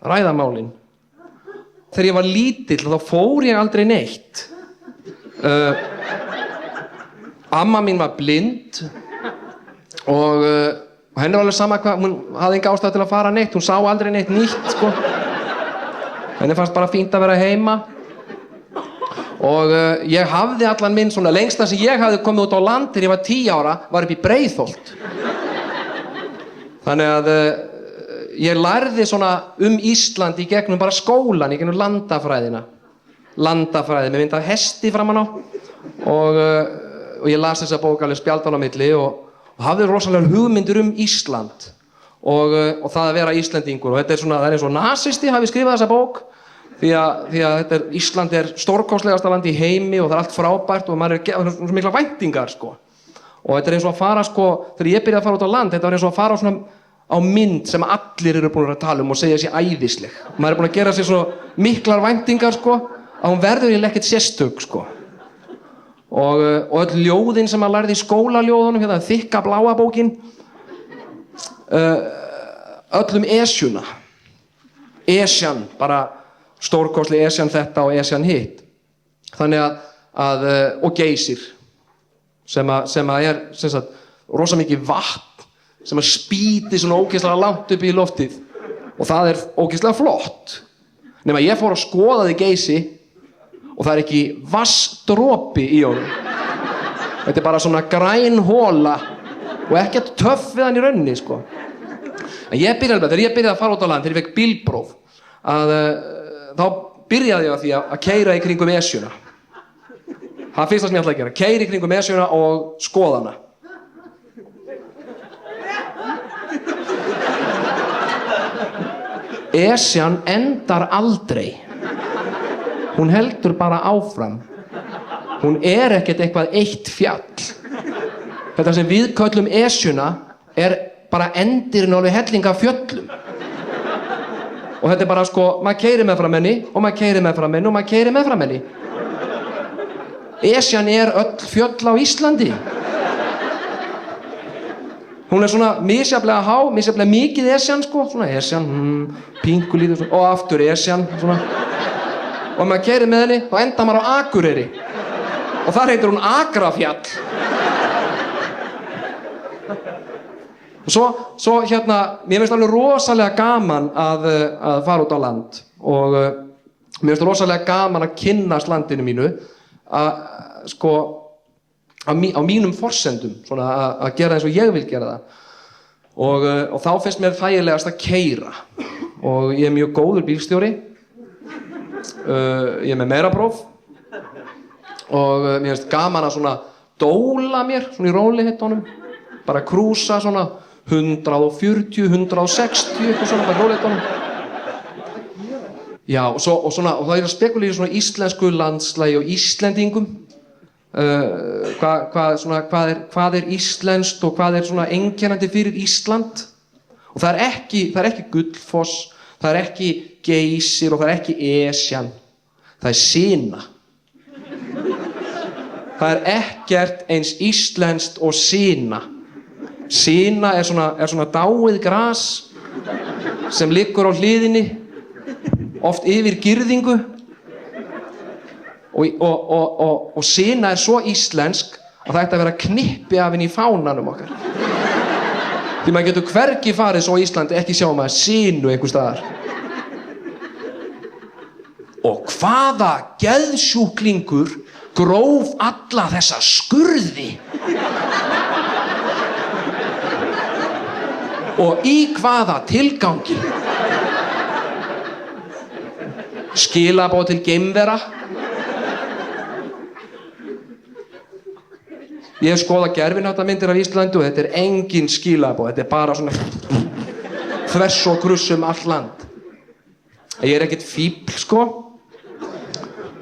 ræða málin. Þegar ég var lítill þá fór ég aldrei neitt. Amma mín var blind og henni var alveg sama hvað, hún hafði enga ástæðu til að fara neitt, hún sá aldrei neitt nýtt sko. Henni fannst bara fínt að vera heima og ég hafði allan minn svona, lengsta sem ég hafði komið út á land þegar ég var 10 ára var upp í Breiðholt. Þannig að ég lærði svona Ísland í gegnum bara skólan, í gegnum landafræðina. Landafræði, með mynd af hesti framan á og ég las þessa bók alveg spjaldan á milli og hafði rosalega hugmyndir Ísland og það að vera Íslendingur og þetta er svona, það er eins og nasisti hafi skrifað þessa bók því að Ísland er stórkostlegasta land í heimi og það er allt frábært og maður er svo mikla væntingar sko. Og þetta er eins og að fara sko, þegar ég byrjaði að fara út á land, þetta var eins og að fara á svona á mynd sem allir eru búin að tala um og segja sér æðisleg. Maður er búin að gera sér svo miklar væntingar sko, að hún verður eiginlega ekkert sérstök sko. Og öll ljóðin sem maður lærði í skólaljóðunum, hérna þykka bláa bókin, öllum Esjuna. Esjan, bara stórkostleg Esjan þetta og Esjan hitt. Þannig að og Geysir, sem að er sem sagt, rosa mikið vatn sem að spýti svona ógeðslega langt upp í loftið og það er ógeðslega flott nema ég fór að skoða því Geysi og það er ekki vassdropi í honum þetta er bara svona græn hola og ekkert töff við hann í rauninni sko. En þegar ég byrjaði að fara út á land þegar ég fekk bílpróf þá byrjaði ég á því að keyra í kringum Esjuna það fyrsta sem ég ætlaði að gera keyra í kringum Esjuna og skoða hana. Esjan endar aldrei. Hún heldur bara áfram. Hún er ekkert eitthvað eitt fjall. Þetta sem við köllum Esjuna er bara endirinn á alveg helling af fjöllum. Og þetta er bara sko, maður keyrir meðfram henni og maður keyrir meðfram henni og maður keyrir meðfram henni. Esjan er öll fjöll á Íslandi. Hún er svona misjafnlega há, misjafnlega mikið Esjan sko, svona Esjan, pingulítið og aftur Esjan, svona. Og maður keyrir með henni, þá endar maður á Akureyri. Og þar heitir hún Akrafjall. Og svo hérna, mér finnst alveg rosalega gaman að fara út á land. Og mér finnst rosalega gaman að kynnast landinu mínu, sko, á mínum forsendum, svona að gera eins og ég vil gera það. Og þá finnst mér þægilegast að keyra. Og ég er mjög góður bílstjóri. Ég er með meirapróf. Og mér finnst gaman að svona dóla mér, svona í rólegheitunum. Bara krúsa svona 140, 160, eitthvað svona bara rólegheitunum. Já, og það er að spekulera í svona íslensku landslægi og Íslendingum. Hvað er íslenskt og hvað er svona einkennandi fyrir Ísland og það er ekki Gullfoss, það er ekki Geysir og það er ekki Esjan, það er Sina. Það er ekkert eins íslenskt og Sina. Sina er svona dáið gras sem liggur á hliðinni oft yfir girðingu. Og Sina er svo íslensk að það ætti að vera knippi af henni í fánanum okkar. Því maður getur hvergi farið svo á Íslandi ekki sjá maður Sinu einhvers staðar. Og hvaða geðsjúklingur gróf alla þessa skurði? Og í hvaða tilgangi? Skilaboð til geimvera? Ég hef skoðað gervihnattamyndir af Íslandi og þetta er engin skilaboð, þetta er bara svona þvers og kruss allt land. Ég er ekkert fíbl, sko,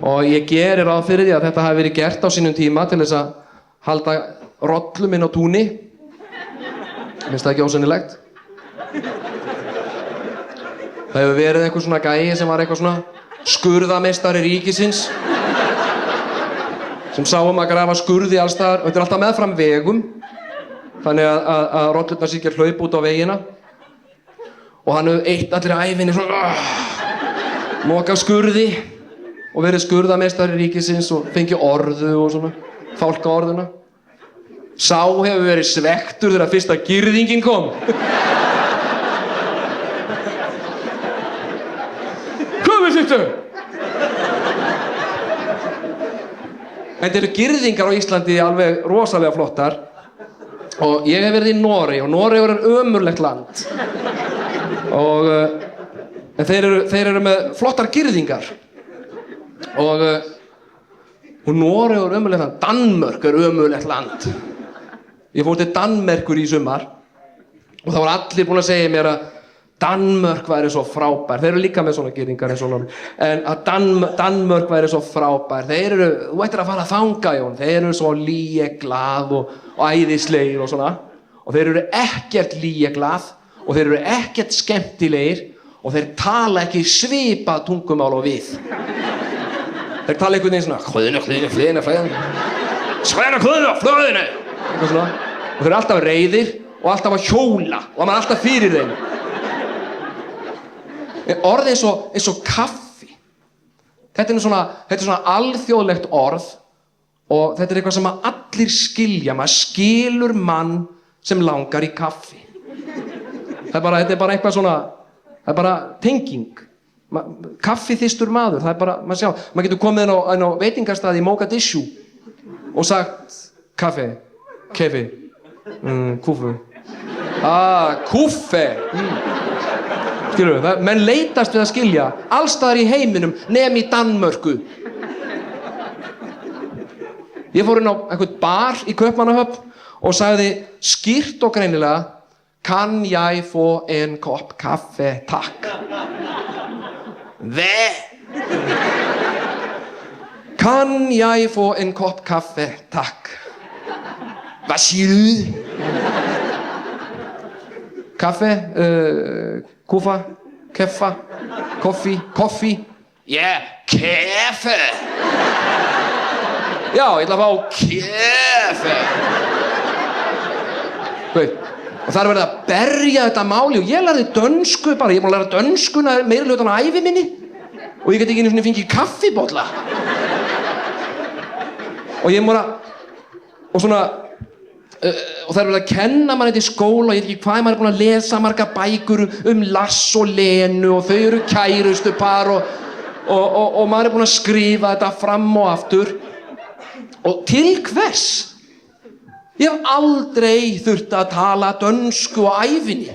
og ég geri ráð fyrir því að þetta hafi verið gert á sínum tíma til þess að halda rollum inn á túni. Finnst það ekki ósennilegt? Það hefur verið eitthvað svona gæi sem var eitthvað svona skurðameistari ríkisins sem sá að grafa skurði alls staðar, og þetta er alltaf meðfram vegum þannig að rollurnar sé ekki að hlaupa út á vegina, og hann hefur eytt allri ævinni svona mokað skurði og verið skurðameistari ríkisins og fengið orðu og svona fálkaorðuna. Sá hefur verið svektur þegar fyrsta girðingin kom. Hvað er þetta? Þetta eru girðingar á Íslandi alveg rosalega flottar, og ég hef verið í Noregi, og Noregi er ömurlegt land, en þeir eru með flottar girðingar, og Noregi er ömurlegt land. Danmörk er ömurlegt land. Ég fór til Danmerkur í sumar og það voru allir búin að segja mér að Danmörk væri svo frábær. Þeir eru líka með svona girðingar eins og Noregi, en að Danmörk væri svo frábær. Þú ættir að fara að þanga, Jón. Þeir eru svo líeglað og æðislegir og svona, og þeir eru ekkert líeglað og þeir eru ekkert skemmtilegir og þeir tala ekki svipað tungumál og við. Þeir tala einhvern veginn svona hlöðinu, eitthvað svona, og þeir eru alltaf reiðir og alltaf að hjóla og maður er alltaf fyrir þeim. Orð eins og kaffi, þetta er svona alþjóðlegt orð, og þetta er eitthvað sem allir skilja. Maður skilur mann sem langar í kaffi. Þetta er bara eitthvað svona, það er bara tenging. Kaffiþyrstur maður, það er bara, maður getur komið inn á veitingastaði í Mogadishu og sagt kaffi, kefi, kúfu. Kúfe. Skilur við, menn leitast við að skilja alls staðar í heiminum nema í Danmörku. Ég fór inn á einhvern bar í Kaupmannahöfn og sagði skýrt og greinilega: Kan jeg få en kopp kaffe, takk? Kan jeg få en kopp kaffe, takk? Hvad siger du? Kaffe, kuffa, keffa, koffi. Ja, kaffe. Já, ég ætla að fá kaffe. Og það er verið að berja þetta máli, og ég lærði dönsku bara, ég er búin að læra dönskuna meira hlutan á ævi minni og ég get ekki einu sinni fengið kaffibolla. Og ég múra, og svona, og það er verið að kenna mann þetta í skóla, og ég veit ekki hvað, maður er búin að lesa marga bækur Lass og Lenu og þau eru kærustu par og maður er búin að skrifa þetta fram og aftur. Og til hvers? Ég hef aldrei þurft að tala dönsku á ævinni.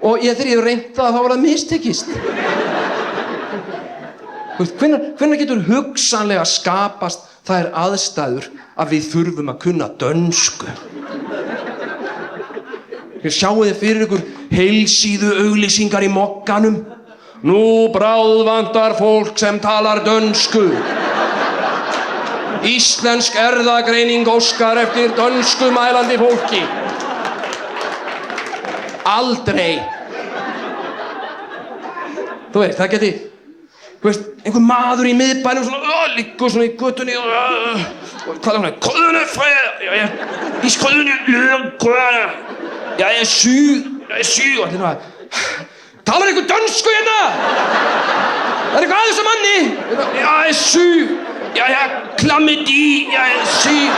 Og þegar ég hef reynt það, þá var það mistekist. Hvenær getur hugsanlega skapast þær aðstæður að við þurfum að kunna dönsku? Sjáu þið fyrir ykkur heilsíðu auglýsingar í Mogganum. Nú bráðvantar fólk sem talar dönsku. Íslensk erfðagreining óskar eftir dönskumælandi fólki. Aldrei. Þú veist, það geti, einhver maður í miðbænum svona, liggur svona í götunni og hvað er það? Krøderne frem, vis krøderne løber krøderne. Jeg er syg. Og det var, taler einhver dönsku hérna? Það eitthvað aðeins að manni? Jeg er syg. Jeg er klamidi, jeg er syg.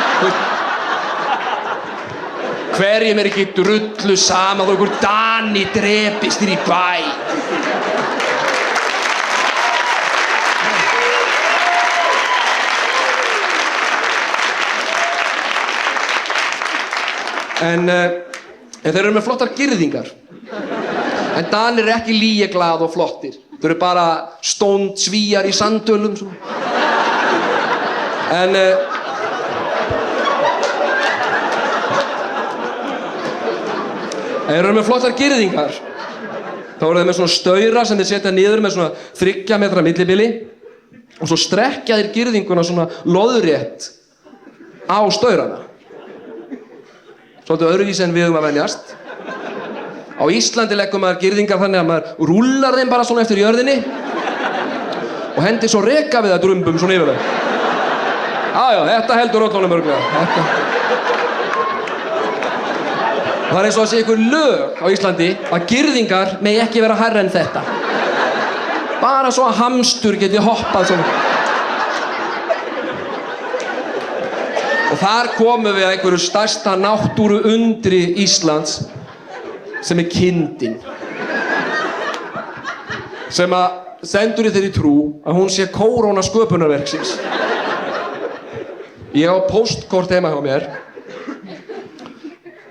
Hverjum er ekki drullu sama þó einhver Dani drepist þér í bæ. En þeir eru með flottar girðingar. En Danir eru ekki líeglað og flottir. Þeir eru bara stónd svíjar í sandölum svona. En Þeir eru með flottar girðingar. Þá eru þeir með svona staura sem þeir setja niður með svona 3 metra millibili og svo strekkja þeir girðinguna svona lóðrétt á staurana. Svolítið öðruvísi en við að venjast. Á Íslandi leggur maður girðingar þannig að maður rúllar þeim bara svona eftir jörðinni og hendir svo reka við það drumbum svona yfir það. Já, þetta heldur öllunum örglega. Það er eins og að sé ykkur lög á Íslandi að girðingar megi ekki vera hærra en þetta. Bara svo að hamstur geti hoppað svona. Og þar komum við að einhverju stærsta náttúru undri Íslands sem er kindin. Sem að stendur í þeirri trú að hún sé kóróna sköpunarverksins. Ég á póstkort heima hjá mér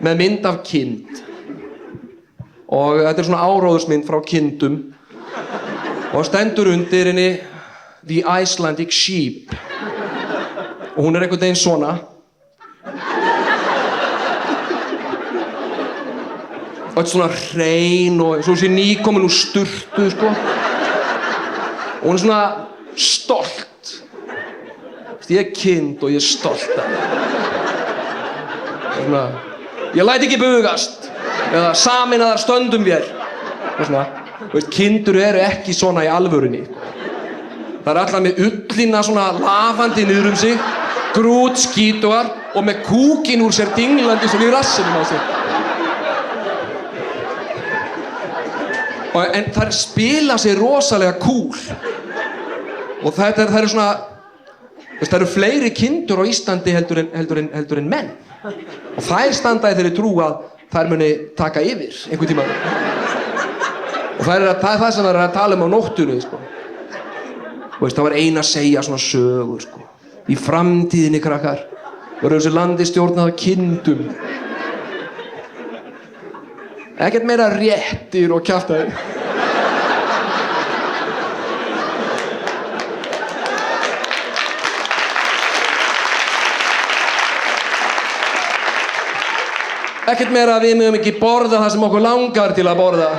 með mynd af kind og þetta er svona áróðursmynd frá kindum og stendur undir henni The Icelandic Sheep og hún er einhvern veginn svona og þetta er svona hrein og svo sé nýkomin úr sturtu sko og hún er svona stolt. Ég er kind og ég er stolt af það. Ég læt ekki bugast eða sameinaðar stöndum vér. Kindur eru ekki svona í alvörunni. Það er allar með ullina svona lafandi niður um sig, grútskítugar og með kúkin úr sér dinglandi svona í rassinum á sig. En þær spila sig rosalega cool. Og það eru svona, það eru fleiri kindur á Íslandi heldur en menn. Og þær standa í þeirri trú að þær muni taka yfir einhvern tíma. Og það er það sem þær eru að tala um á nóttunni, sko. Það var ein að segja svona sögur, sko. Í framtíðinni, krakkar, verður þessi landi stjórnað af kindum. Ekkert meira réttir og kjaftaði. Ekkert meira að við mögum ekki borða það sem okkur langar til að borða.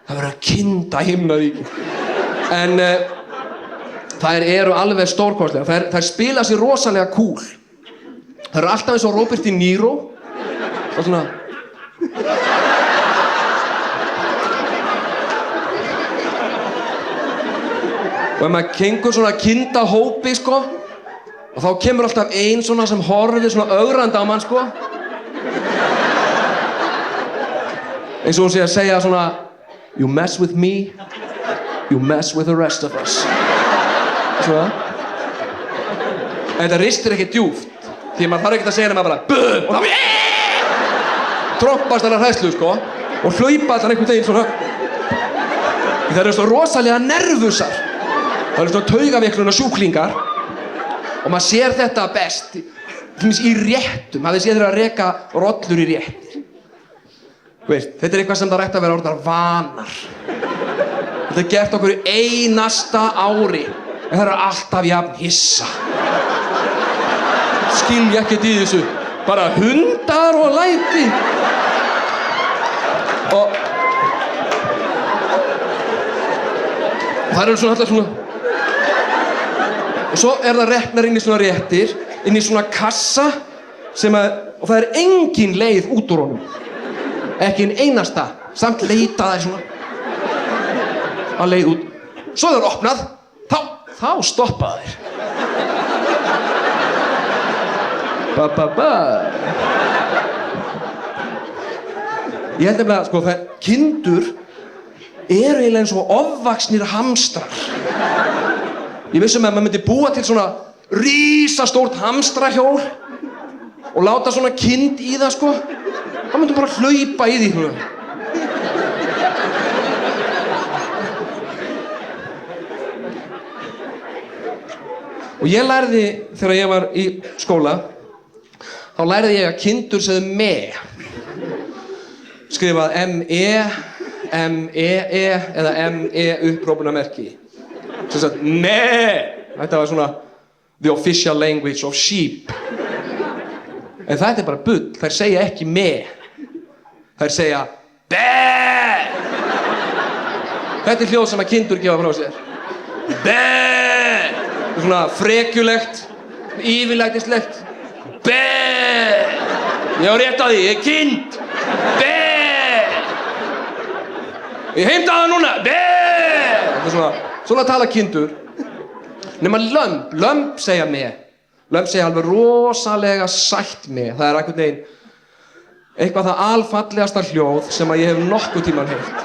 Það verður að kynda himnaríki. En þær eru alveg stórkostlega. Þær spila sér rosalega cool. Þær eru alltaf eins og Robert De Niro. Og svona... Og ef maður gengur svona kindahópi, sko, og þá kemur alltaf ein svona sem horfir svona ögrandi á mann, sko. Eins og hún sé að segja svona You mess with me, you mess with the rest of us. Svona. En þetta ristir ekki djúpt. Því maður þarf ekkert að segja nema bara BUM! Og þá trompast þarna hræðslu, sko. Og hlaupa allan einhvern veginn svona. Það eru svo rosalega nervusar. Það eru svona taugaveikluna sjúklingar. Og maður sér þetta best í réttum. Hafið séð þeirra að reka rollur í réttir. Þetta er eitthvað sem það ætti að vera orðnar vanar. Þetta er gert okkur í einasta ári. En það eru alltaf jafn hissa. Skilja ekkert í þessu. Bara hundar og læti. Og það eru svona alltaf svona. Og svo er það reknar inn í svona réttir, inn í svona kassa sem að, og það er engin leið út úr honum. Ekki einn einasta, samt leita þær svona að leið út. Svo er það opnað, þá stoppa þær. Ég held nefnilega, sko, það kindur eru eiginlega eins og ofvaxnir hamstrar. Ég vissum að maður myndi búa til svona rísastórt hamstrahjól og láta svona kind í það, sko. Það myndi bara hlaupa í því. Og ég lærði, þegar ég var í skóla, þá lærði ég að kindur segðu me. Skrifað M-E, M-E-E eða M-E upprópunarmerki. Sem sagt, me. Þetta var svona the official language of sheep. En þetta er bara bull, þær segja ekki me. Þær segja BE. Þetta er hljóð sem að kindur gefa frá sér. BE. Svona frekjulegt, yfirlætislegt. BE. Ég á rétt á því, ég er kind. BE. Ég heimta það núna. BE. Þetta er svona tala kindur. Nema lömb segja me. Lömb segja alveg rosalega sætt me. Það er einhvern veginn eitthvað það alfallegasta hljóð sem að ég hef nokkuð tímann heyrt.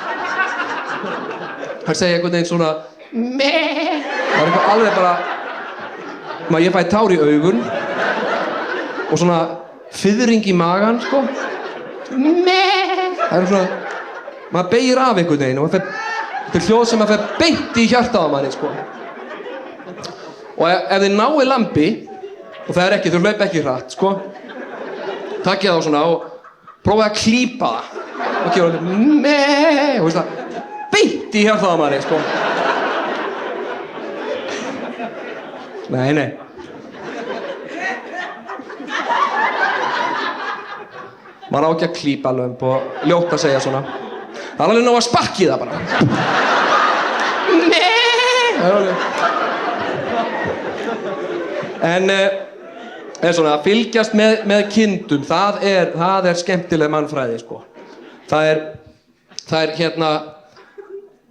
Það segja einhvern veginn svona me. Það er eitthvað alveg bara ég fæ tár í augun og svona fiðring í magan, sko. Me. Það er svona maður beygir af einhvern veginn og þetta er hljóð sem að fer beint í hjartað á manni, sko. Og ef þið náið lambi og það er ekki, þau hlaupa ekki hratt, sko, takkið þá svona og prófið að klípa það og gera me og veist það, beint í hjartað á manni, sko. Nei. Maður á ekki að klípa lömb og ljótt að segja svona. Það er alveg ná að sparki það bara. En svona að fylgjast með kindum, það er skemmtileg mannfræði, sko. Það er hérna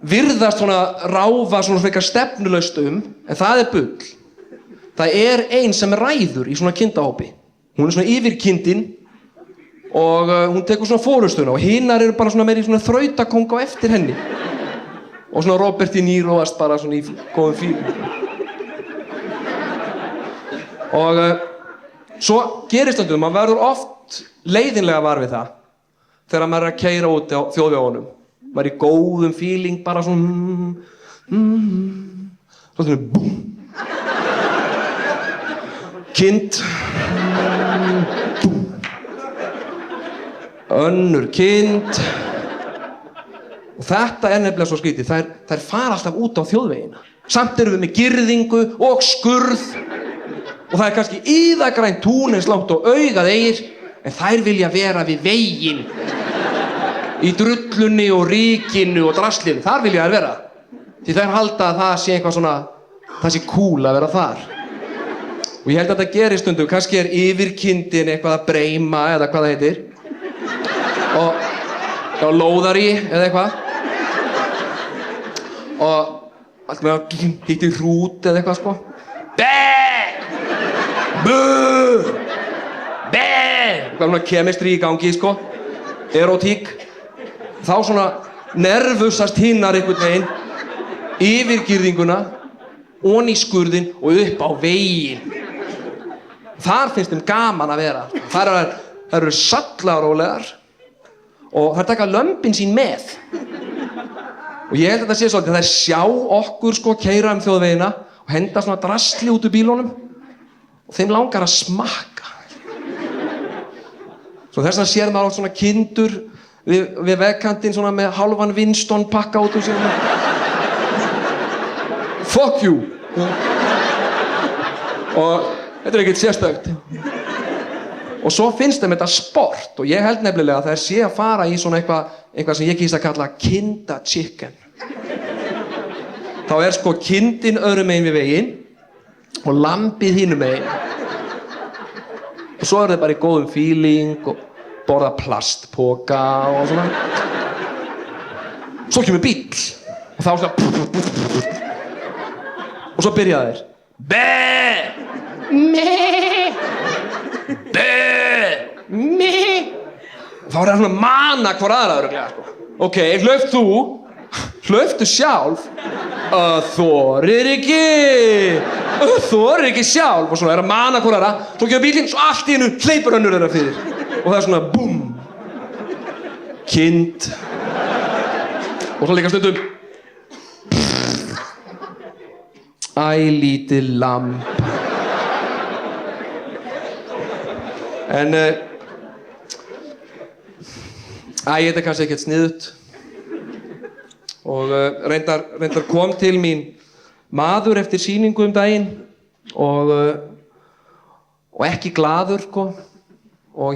virðast svona ráfa svona frekar stefnulaust en það er bull. Það er ein sem ræður í svona kindahópi. Hún er svona yfir kindin og hún tekur svona fórustuna og hinnar eru bara svona meiri svona þrautakóng á eftir henni. Og svona Robert De Niroast bara svona í góðum fílum. Og svo gerist stundum, maður verður oft leiðinlega var við það þegar maður er að keyra út á þjóðvegunum. Maður er í góðum fíling, bara svona svo svona búm. Kind búm. Önnur kind. Og þetta er nefnilega svo skrítið, þær fara alltaf út á þjóðvegina. Samt erum við með girðingu og skurð og það er kannski íðagrænt tún eins langt og augað eygir, en þær vilja vera við veginn. Í drullunni og rykinu og draslinu, þar vilja þær vera. Því þær halda að það sé eitthvað svona, það sé cool að vera þar. Og ég held að þetta gerir stundum, kannski er yfirkindin eitthvað að breyma eða hvað það heitir. Og lóðari eða eitthvað. Og allt með að hitti hrút eða eitthvað, sko. Bú! Hvað svona kemistri í gangi, sko. Erotík. Þá svona nervusast hinnar einhvern veginn yfir girðinguna, onni í skurðinn og upp á veginn. Þar finnst þeim gaman að vera. Þar eru sallarólegar og þær taka lömbin sín með. Og ég held að þetta sé svolítið, þær sjá okkur, sko, keyra þjóðvegina og henda svona drasli út úr bílunum og þeim langar að smakka. Svo þess vegna sér maður oft svona kindur við vegkantinn svona með hálfan Winston pakka út úr sér. Fuck you! Og þetta er ekkert sérstakt. Og svo finnst þeim þetta sport og ég held nefnilega að þær sé að fara í svona eitthvað sem ég kýst að kalla kinda chicken. Þá er sko kindin öðrum megin við veginn og lambið hinum megin. Og svo eru þeir bara í góðum feeling og borða plastpoka og svona. Svo kemur bíll og þá svona og svo byrja þeir. Be! Me! Be! Me! Og þá er það svona mana hvor aðra örugglega, sko. Ok, hlaupt þú, hlauptu sjálf. Þorir ekki sjálf. Og svona er að mana hvor aðra. Svo kemur bíllinn, svo allt í einu hleypur önnur þeirra fyrir. Og það er svona búm. Kind. Og svo líka stundum. Æ, lítið lamb. En þetta er kannski ekkert sniðugt. Og reyndar kom til mín maður eftir sýningu daginn og ekki glaður, sko. og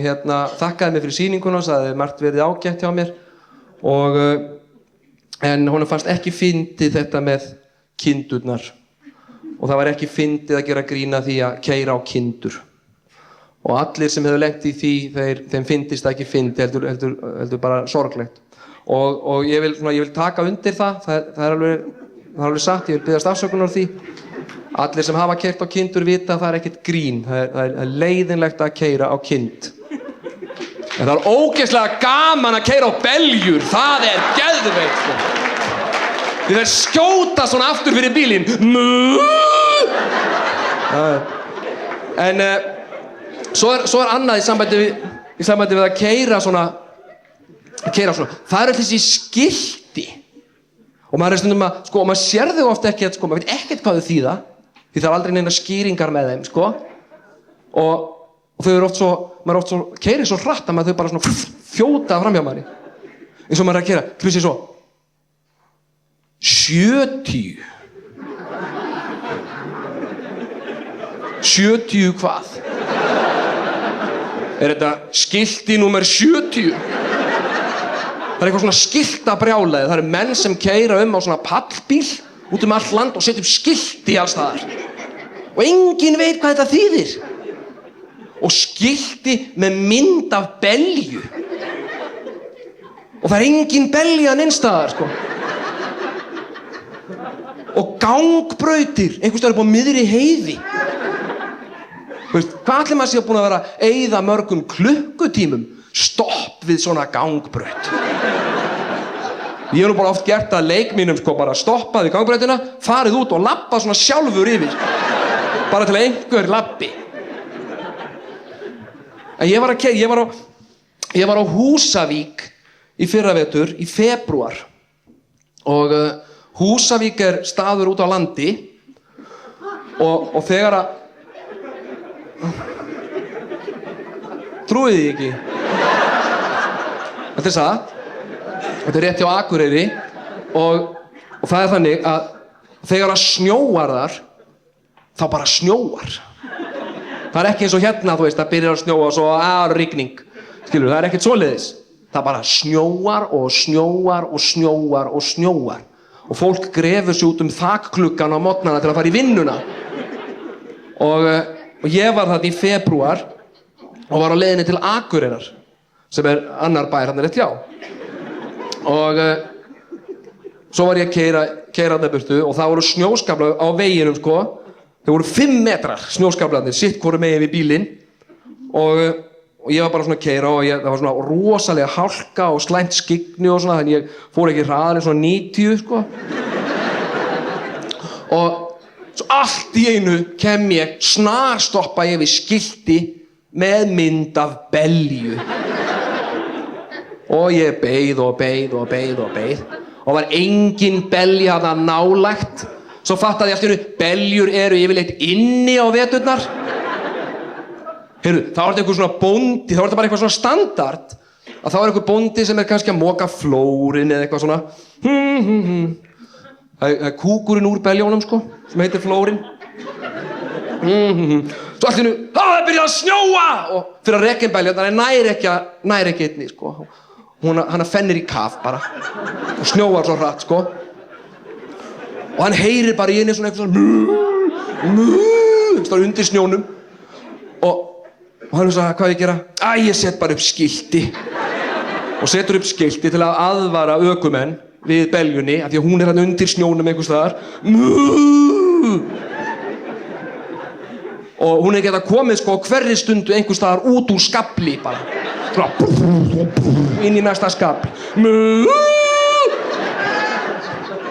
þakkaði mér fyrir sýninguna, sagði margt verið ágætt hjá mér og en honum fannst ekki fyndið þetta með kindurnar og það var ekki fyndið að gera grín að því að keyra á kindur og allir sem hefur lent í því þeim fyndist það ekki fyndið heldur bara sorglegt og ég vil taka undir það er alveg satt, ég vil biðjast afsökunar á því. Allir sem hafa keyrt á kindur vita að það er ekkert grín, það er leiðinlegt að keyra á kind. En það er ógeðslega gaman að keyra á beljur, það er geðveikt sko. Því þeir skjóta svona aftur fyrir bílinn. En svo er annað í sambandi við að keyra svona. Það eru þessi skilti. Og maður er stundum að, sko, maður sér þau oft ekki, sko, maður veit ekkert hvað þau þýða. Því það er aldrei neina skýringar með þeim, sko. Og þau eru oft svo, maður er oft svo, keyrir svo hratt að maður þau bara svona þjóta framhjá manni. Eins og maður er að keyra, til þessi svo. 70. 70 hvað? Er þetta skilti númer 70? Það er eitthvað svona skiltabrjálæði. Það eru menn sem keyra á svona pallbíl út allt land og setja upp skilti alls staðar. Og enginn veit hvað þetta þýðir. Og skilti með mynd af belju. Og það er engin belja neins staðar, sko. Og gangbrautir, einhvers staðar upp á miðri heiði. Veist, hvað ætli maður sé búin að vera að eyða mörgum klukkutímum stopp við svona gangbraut? Ég hef nú bara oft gert það leik mínum, sko, bara stoppað við gangbrautina, farið út og lappað svona sjálfur yfir. Bara til að einhver lappi. En ég var á Húsavík í fyrravetur í febrúar. Og Húsavík er staður út á landi og þegar að trúið þið ekki? Þetta er satt. Þetta er rétt hjá Akureyri og það er þannig að þegar að snjóar þar, þá bara snjóar. Það er ekki eins og hérna, þú veist, það byrjar að snjóa og svo rigning. Skilur, það er ekkert svoleiðis. Það bara snjóar og snjóar og snjóar og snjóar. Og fólk grefur sig út þakklukkan á morgnana til að fara í vinnuna. Og ég var þarna í febrúar og var á leiðinni til Akureyrar, sem er annar bær þarna rétt hjá. Og svo var ég að keyra þarna burtu og það voru snjóskaflar á veginum, sko. Þeir voru 5 metrar snjóskaflarnir, sitt hvoru megin við bílinn. Og ég var bara svona að keyra og það var svona rosalega hálka og slæmt skyggni og svona, þannig ég fór ekki hraðar en svona 90, sko. Og svo allt í einu kem ég snarstoppa ég við skilti með mynd af belju. Og ég beið og var engin belja þarna nálægt. Svo fattaði ég allt í einu, beljur eru yfirleitt inni á veturnar. Heyrðu, þá er þetta einhver svona bóndi, þá er þetta bara eitthvað svona standard að þá er einhver bóndi sem er kannski að moka flórin eða eitthvað svona Það er kúkurinn úr beljónum, sko, sem heitir flórin. Svo allt í einu, það byrjaði að snjóa og fyrir að rekja belja, þannig nær ekki einni, sko. Hann fennir í kaf bara og snjóar svo hratt, sko. Og hann heyrir bara í henni svona eitthvað svona stóð undir snjónum og hann sagði, hvað ég gera? Ég set bara upp skilti og setur upp skilti til að aðvara ökumenn við beljunni af því að hún er hann undir snjónum einhvers staðar og hún er geta komið, sko, hverri stundu einhvers staðar út úr skafli bara inn í næsta skafl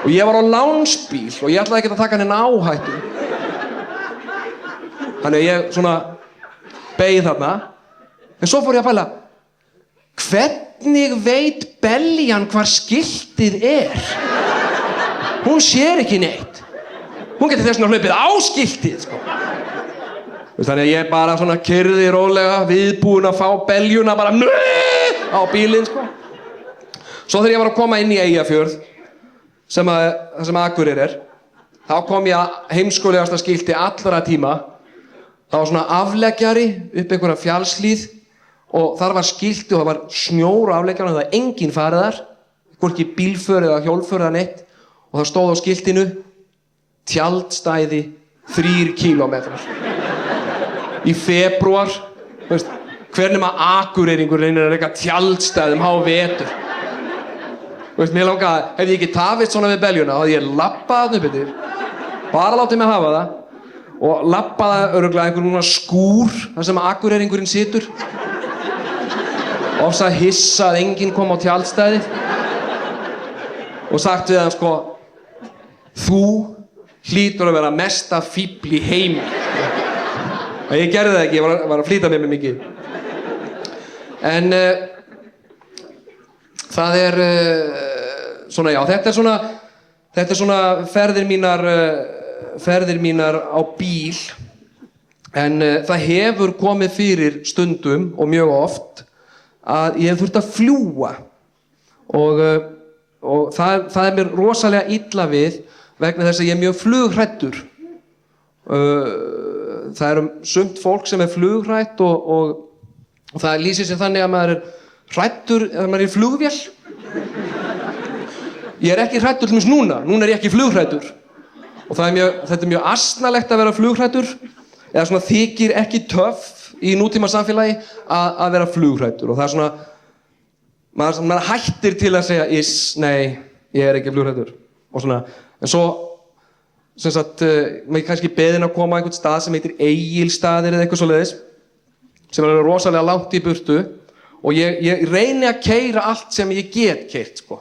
og ég var á lánsbíl og ég ætlaði ekki að taka henni áhættu þannig að ég svona beið þarna en svo fór ég að pæla hvernig veit beljan hvar skiltið er? Hún sér ekki neitt hún getur þess vegna hlaupið á skiltið, sko. Þannig að ég bara svona keyrði rólega viðbúinn að fá beljuna bara á bílinn, sko. Svo þegar ég var að koma inn í Eyjafjörð sem Akureyri er þá kom ég að heimskulegasta skilti allra tíma. Það var svona afleggjari upp einhverja fjallshlíð og þar var skilti og það var snjór á afleggjaranum, það var enginn farið þar, hvorki bílför eða hjólför eða neitt, og það stóð á skiltinu tjaldstæði 3 kílómetrar í febrúar. Hver nema Akureyringur reynir að reka tjaldstæðum hávetur. Mér langaði, hefði ég ekki tafist svona við beljuna, þá hefði ég labbað upp yfir, bara látið mig hafa það, og labbaði örugglega einhvern skúr þar sem Akureyringurinn situr, og það hissa að enginn kom á tjaldstæðið, og sagt við hann sko, þú hlýtur að vera mesta fífl í heimi. Og ég gerði það ekki, ég var að flýta með mig mikið. En það er svona, já, þetta er svona ferðir mínar á bíl, en það hefur komið fyrir stundum og mjög oft að ég hef þurft að fljúga og það er mér rosalega illa við vegna þess að ég er mjög flughræddur. Það er sumt fólk sem er flughrætt og það lýsir sér þannig að maður er hræddur eða maður er í flugvél. Ég er ekki hræddur til dæmis núna er ég ekki flughræddur og þetta er mjög asnalegt að vera flughræddur eða svona þykir ekki töff í nútíma samfélagi að vera flughræddur og það er svona maður hættir til að segja nei, ég er ekki flughræddur og svona, en svo sem sagt, maður kannski beðinn að koma á einhvern stað sem heitir Egilsstaðir eða eitthvað svoleiðis sem er rosalega langt í burtu og ég reyni að keyra allt sem ég get keyrt sko.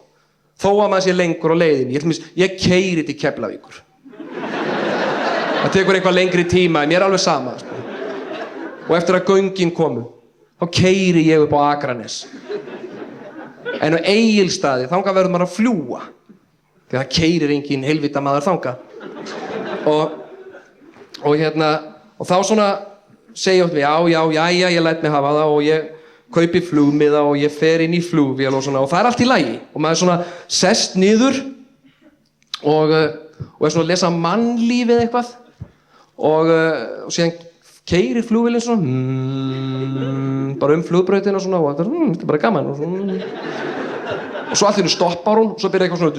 Þó að maður sé lengur á leiðinni. Ég keyri til Keflavíkur. Það tekur eitthvað lengri tíma, en mér er alveg sama sko. Og eftir að göngin komu, þá keyri ég upp á Akranes. En á Egilsstaði, þangað verður maður að fljúga. Því það keyrir engin heilvita maður þangað. Og þá svona segja oft við, já, ég læt mig hafa það og ég kaupi flugmiða og ég fer inn í flugvél og svona og það er allt í lagi og maður svona sest niður og er svona að lesa mannlífið eitthvað og síðan keyrir flugvélin svona bara flugbrautina svona og þetta er bara gaman og svo allt í hennu stoppar hún og svo byrja eitthvað svona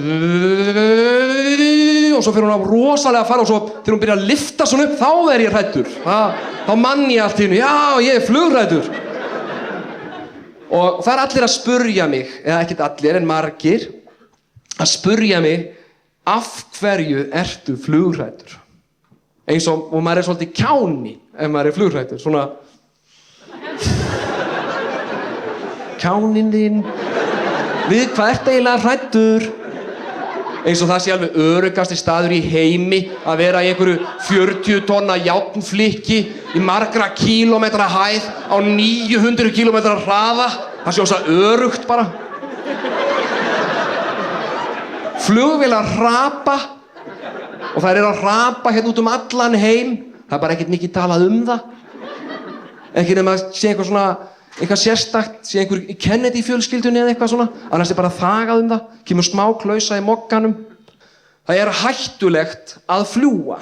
og svo fer hún á rosalega fara og svo þegar hún byrja að lyfta svona upp þá er ég hræddur þá mann ég allt í hennu, já ég er flughræddur og það er allir að spurja mig eða ekkert allir en margir að spurja mig af hverju ertu flughræddur eins og maður er svolítið kjáni ef maður er flughræddur svona kjánin þín við hvað ertu eiginlega hræddur eins og það sé alveg öruggasti staður í heimi að vera í einhverju 40 tonna járnflikki í margra kílómetra hæð á 900 kílómetra hraða það sé ósa öruggt bara flugvélar hrapa og þær eru að hrapa hérna út allan heim það er bara ekkert mikið talað það ekki nema að sé eitthvað svona eitthvað sérstakt, sé einhver í Kennedy fjölskyldunni eða eitthvað svona, annars er bara þagað það, kemur smá klausa í mokkanum. Það er hættulegt að fljúga.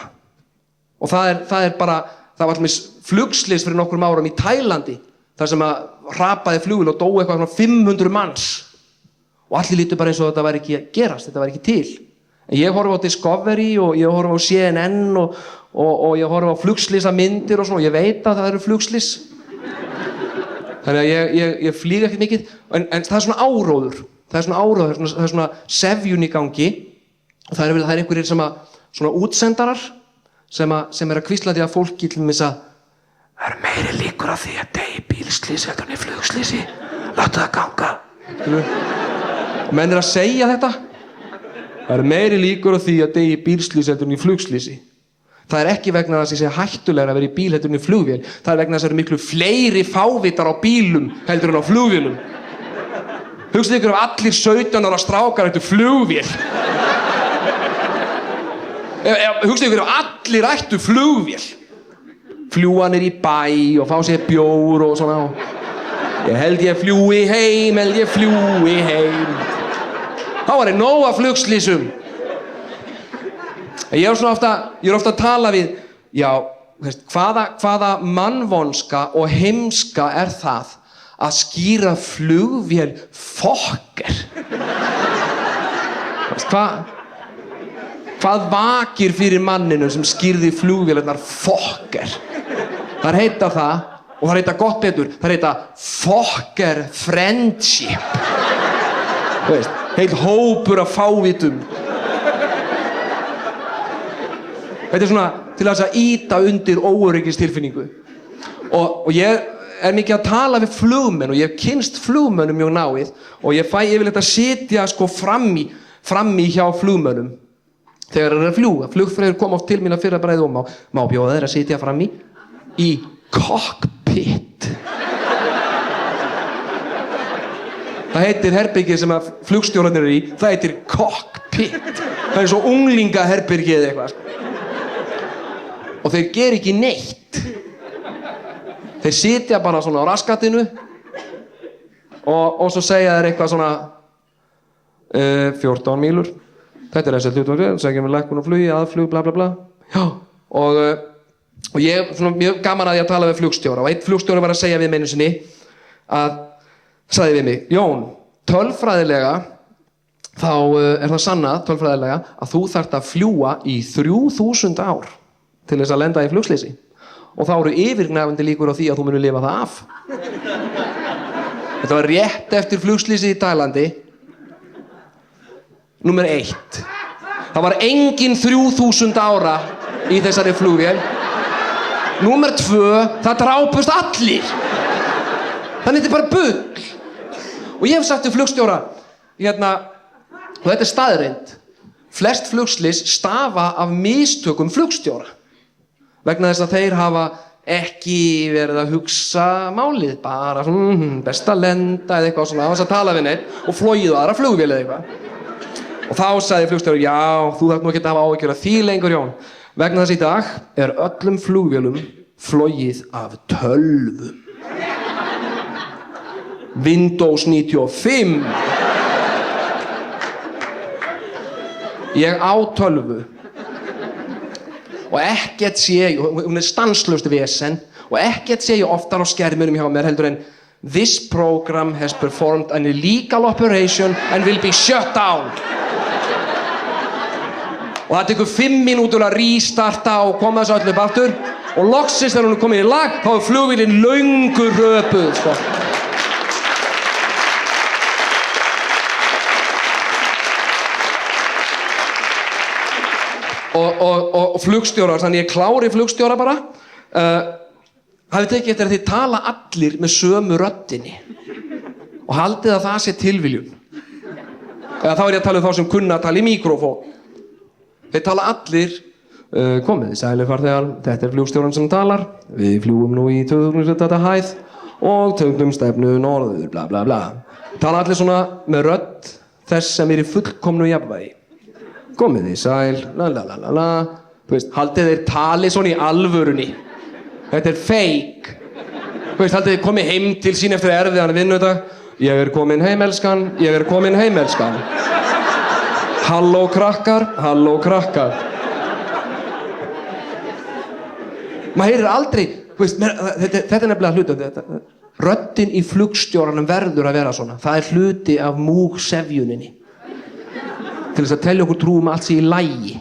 Og það var allmis flugslys fyrir nokkrum árum í Tælandi, þar sem að hrapaði flugvél og dóu eitthvað svona 500 manns. Og allir lítur bara eins og þetta væri ekki að gerast, þetta væri ekki til. En ég horfi á Discovery og ég horfi á CNN og ég horfi á flugslýsamyndir og svona, og ég veit að það eru flugslys. Þannig að ég flýg ekkert mikið en það er svona áróður það er svona sefjun í gangi og það er einhverjir sem að svona útsendarar sem er að hvísla því að fólki til þess að það eru meiri líkur að því að deyja í bílslýsi heldur en í flugslýsi láttu það ganga og menn er að segja þetta það eru meiri líkur að því að deyja í bílslýsi heldur en í flugslýsi það er ekki vegna þess að sé hættulegra að vera í bíl heldur en í flugvél. Það er vegna þess að það eru miklu fleiri fávitar á bílum heldur en á flugvélum. Hugsið ykkur ef allir 17 ára strákar ættu flugvél. Hugsið ykkur ef allir ættu flugvél. Fljúga niður í bæ og fá sér bjór og svona. Ég held ég fljúi heim. Þá var ég nóg af flugslýsum. Ég er ofta að tala við, já, hvaða mannvonska og heimska er það að skýra flugvél Fokker. Hvað vakir fyrir manninum sem skýrði flugvélarnar Fokker? Það heita það, og það heita gott betur, það heita Fokker Friendship. Þú veist, heil hópur af fávitum. Þetta svona til þess að ýta undir óöryggistilfinningu. Og ég er mikið að tala við flugmenn og ég hef kynnst flugmönnum mjög náið og ég fæ yfirleitt að sitja sko frammi hjá flugmönnum þegar þeir eru að fljúga. Flugfreyjur koma oft til mín að fyrra bræði og má bjóða þeir að sitja frammi í cockpit. Það heitir herbergið sem að flugstjórarnir eru í, það heitir cockpit. Það er svo unglingaherbergið eða eitthvað. Og þeir ger ekki neitt. Þeir sitja bara svona á raskatinu og svo segja þeir eitthvað svona 14 mílur. Þetta er SL-22, segjum við lækkun og flugi, aðflug, bla bla bla. Já, og ég svona mjög gaman að ég að tala við flugstjóra og einn flugstjóri var að segja við mig einu sinni sagði við mig, Jón, tölfræðilega þá er það sannað, tölfræðilega, að þú þarft að fljúga í 3000 ár til þess að lenda í flugslysi. Og þá eru yfirgnæfandi líkur á því að þú munir lifa það af. Þetta var rétt eftir flugslysið í Tælandi. Númer 1. Það var engin 3000 ára í þessari flugvél. Númer 2. Það drápust allir. Þannig þetta er bara bull. Og ég hef sagt til flugstjóra, og þetta er staðreynd, flest flugslys stafa af mistökum flugstjóra. Vegna þess að þeir hafa ekki verið að hugsa málið, bara svona, best að lenda eða eitthvað svona, á þess að tala við neitt og flogið á aðra flugvél eða eitthvað. Og þá sagði flugstjóri, já, þú þarf nú ekki að hafa áhyggjur af því lengur, Jón. Vegna þess að í dag er öllum flugvélum flogið af tölvum. Windows 95. Ég á tölvu. Og ekkert sé ég, hún er stanslaust vesen, og ekkert sé ég oftar á skerminum hjá mér heldur en this program has performed an illegal operation and will be shut down. Og það tekur 5 mínútur að restarta og koma þessu öllu upp aftur og loksins þegar hún er komin í lag þá er flugvélin löngu röpuð, sko. Og flugstjórar, þannig ég klári flugstjóra bara hafið tekið eftir að þið tala allir með sömu röddinni og haldið að það sé tilviljun eða þá er ég að tala um þá sem kunna að tala í mikrofón. Þeir tala allir komið þið sælir farþegar, þetta er flugstjóran sem talar, við fljúum nú í 2000 hæð og töngum stefnu norður, bla bla bla. Tala allir svona með rödd þess sem er í fullkomnu jafnvægi. Komið þið sæl, la la la la la. Þú veist, haldið þeir tali svona í alvörunni. Þetta er fake. Þú veist, haldið þeir komið heim til sín eftir erfiðan vinnudag. Ég er komin heim, elskan, ég er komin heim, elskan. Halló krakkar, halló krakkar. Maður heyrir aldrei, þú veist, þetta er nefnilega hluti. Röddin í flugstjóranum verður að vera svona. Það er hluti af múgsefjuninni. Til þess að telja okkur trúum allt sé í lagi.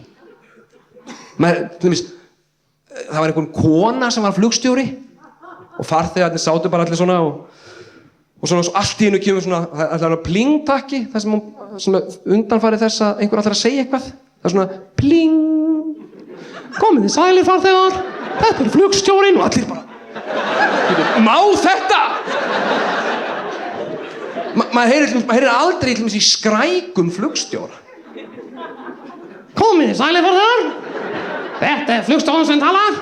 Það var einhvern kona sem var flugstjóri og farþegarnir sátu bara allir svona og svona allt í einu kemur svona allar plingtakki það sem undanfarið þess að einhver allar að segja eitthvað. Það er svona pling. Komið þið sælir farþegar, þetta er flugstjórinn og allir bara má þetta? Maður heyrir aldrei í skrækum flugstjóra. Komið þið sælir farþegar, þetta er flugstjórinn sem talar.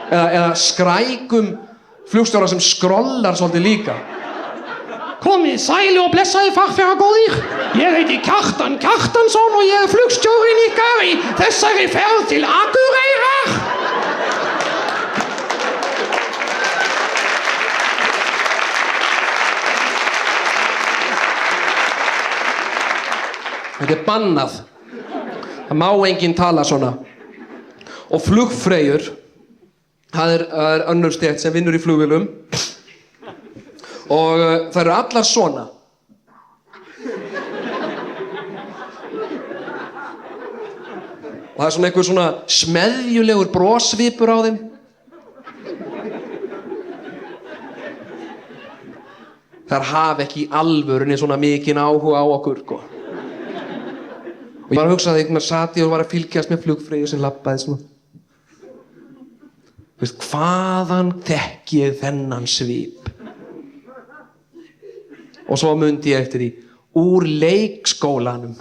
Eða skrækum flugstjóra sem skrollar svolítið líka. Komið sæli og blessaði farþegar góðir. Ég heiti Kjartan Kjartansson og ég er flugstjórinn ykkar í þessari ferð til Akureyrar. Þetta er bannað. Það má enginn tala svona. Og flugfreyjur, það er önnur stétt sem vinnur í flugvélum. og þær eru allar svona. Og það er svona einhver svona smeðjulegur brosvipur á þeim. Þær hafa ekki í alvörunni svona mikinn áhuga á okkur, sko. Og ég bara hugsaði þegar maður sat í og var að fylgjast með Flugfreyju sem labbaði svona. Veist, hvaðan þekki ég þennan svip? Og svo mundi ég eftir því, úr leikskólanum.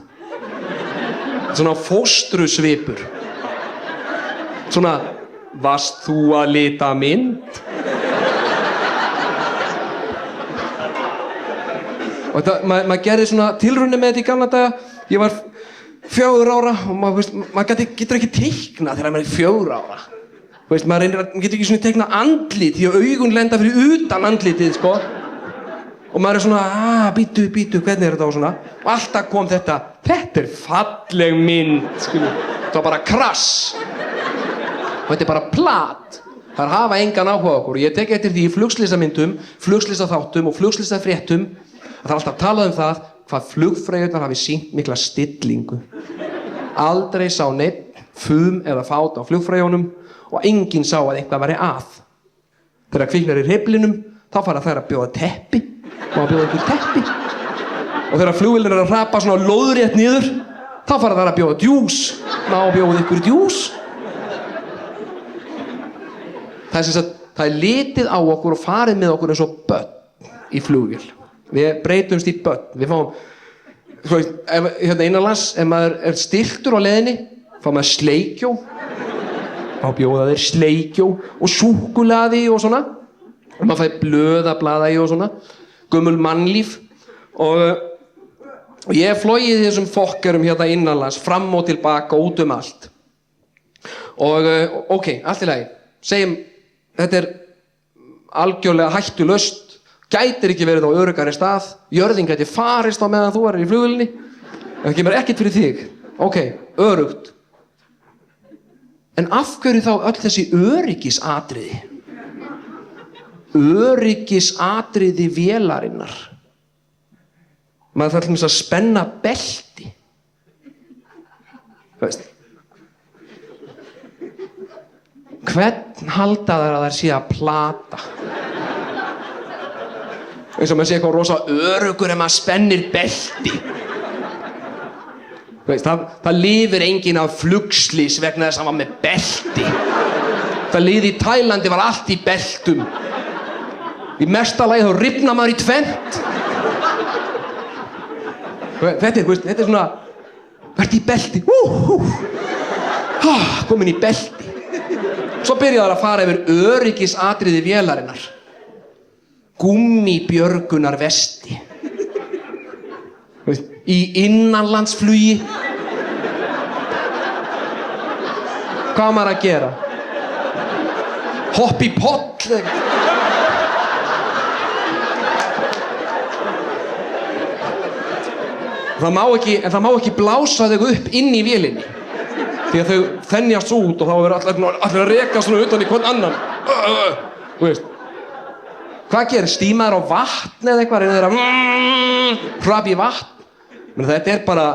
Svona fóstrusvipur. Svona, varst þú að lita mynd? Og maður gerði svona tilraunir með þetta í gamla daga. Ég var 4 ára og maður getur ekki teikna þegar maður er 4 ára. Veist, maður getur ekki svona teikna andlit því að augun lenda fyrir utan andlitið, sko. Og maður er svona, bítu, hvernig er þetta og svona. Og alltaf kom þetta er falleg mynd, skilu. Það var bara krass. Og þetta er bara plat. Það hafa engan áhuga á okkur. Og ég tek eftir því í flugslysamyndum, flugslysaþáttum og flugslyssafréttum að það er alltaf talað um það hvað flugfreyjurnar hafi sýnt mikla stillingu. Aldrei sá neinn fum eða fát á flugfreyjunum og enginn sá að eitthvað væri að. Þegar kviknar í hreyflinum, þá fara þær að bjóða teppi og að bjóða ykkur teppi. Og þegar flugvélin er að hrapa svona lóðrétt niður, þá fara þær að bjóða djús. Ná að bjóða ykkur djús. Það er sem sagt, það er litið á okkur og farið með okkur eins og börn í flugvél. Við breytumst í börn. Við fáum, hérna innanlands, ef maður er stilltur á leiðinni, fá maður sleikjó. Þá bjóða þeir sleikjó og súkkulaði og svona. Og maður fær blöð að blaða í og svona. Gömul mannlíf. Og ég hef flogið í þessum fokkerum hérna innanlands, fram og tilbaka, út um allt. Og ok, allt í lagi. Segjum, þetta er algjörlega hættulaust. Gætir ekki verið á öruggari stað. Jörðin gæti farist á meðan þú er í flugvélinni. Það kemur ekkert fyrir þig. Ok, öruggt. En af hverju þá öll þessi öryggisatriði? Öryggisatriði vélarinnar. Maður þarf til þess að spenna belti. Þú veist. Hvern halda þær að þær sé að plata? Eins og maður sé eitthvað rosa öruggur ef maður spennir belti. Það lifir enginn af flugslys vegna þess að hann var með belti. Það liði í Tælandi var allt í beltum. Í mesta lagi þá rifna maður í tvennt. Þetta er svona, verði í belti. Komin í belti. Svo byrjaði það að fara yfir öryggisatriði vélarinnar. Gummibjörgunar vesti. Í innanlandsflugi. Hvað á maður að gera? Hopp í poll. Það má ekki blása þau upp inn í vélinni. Því að þau þenjast út og þá verður allir að reka svona utan í hvern annan. Þú veist. Hvað gerir? Stímaður á vatn eða eitthvað? Þeir að hrapa í vatn? Þetta er bara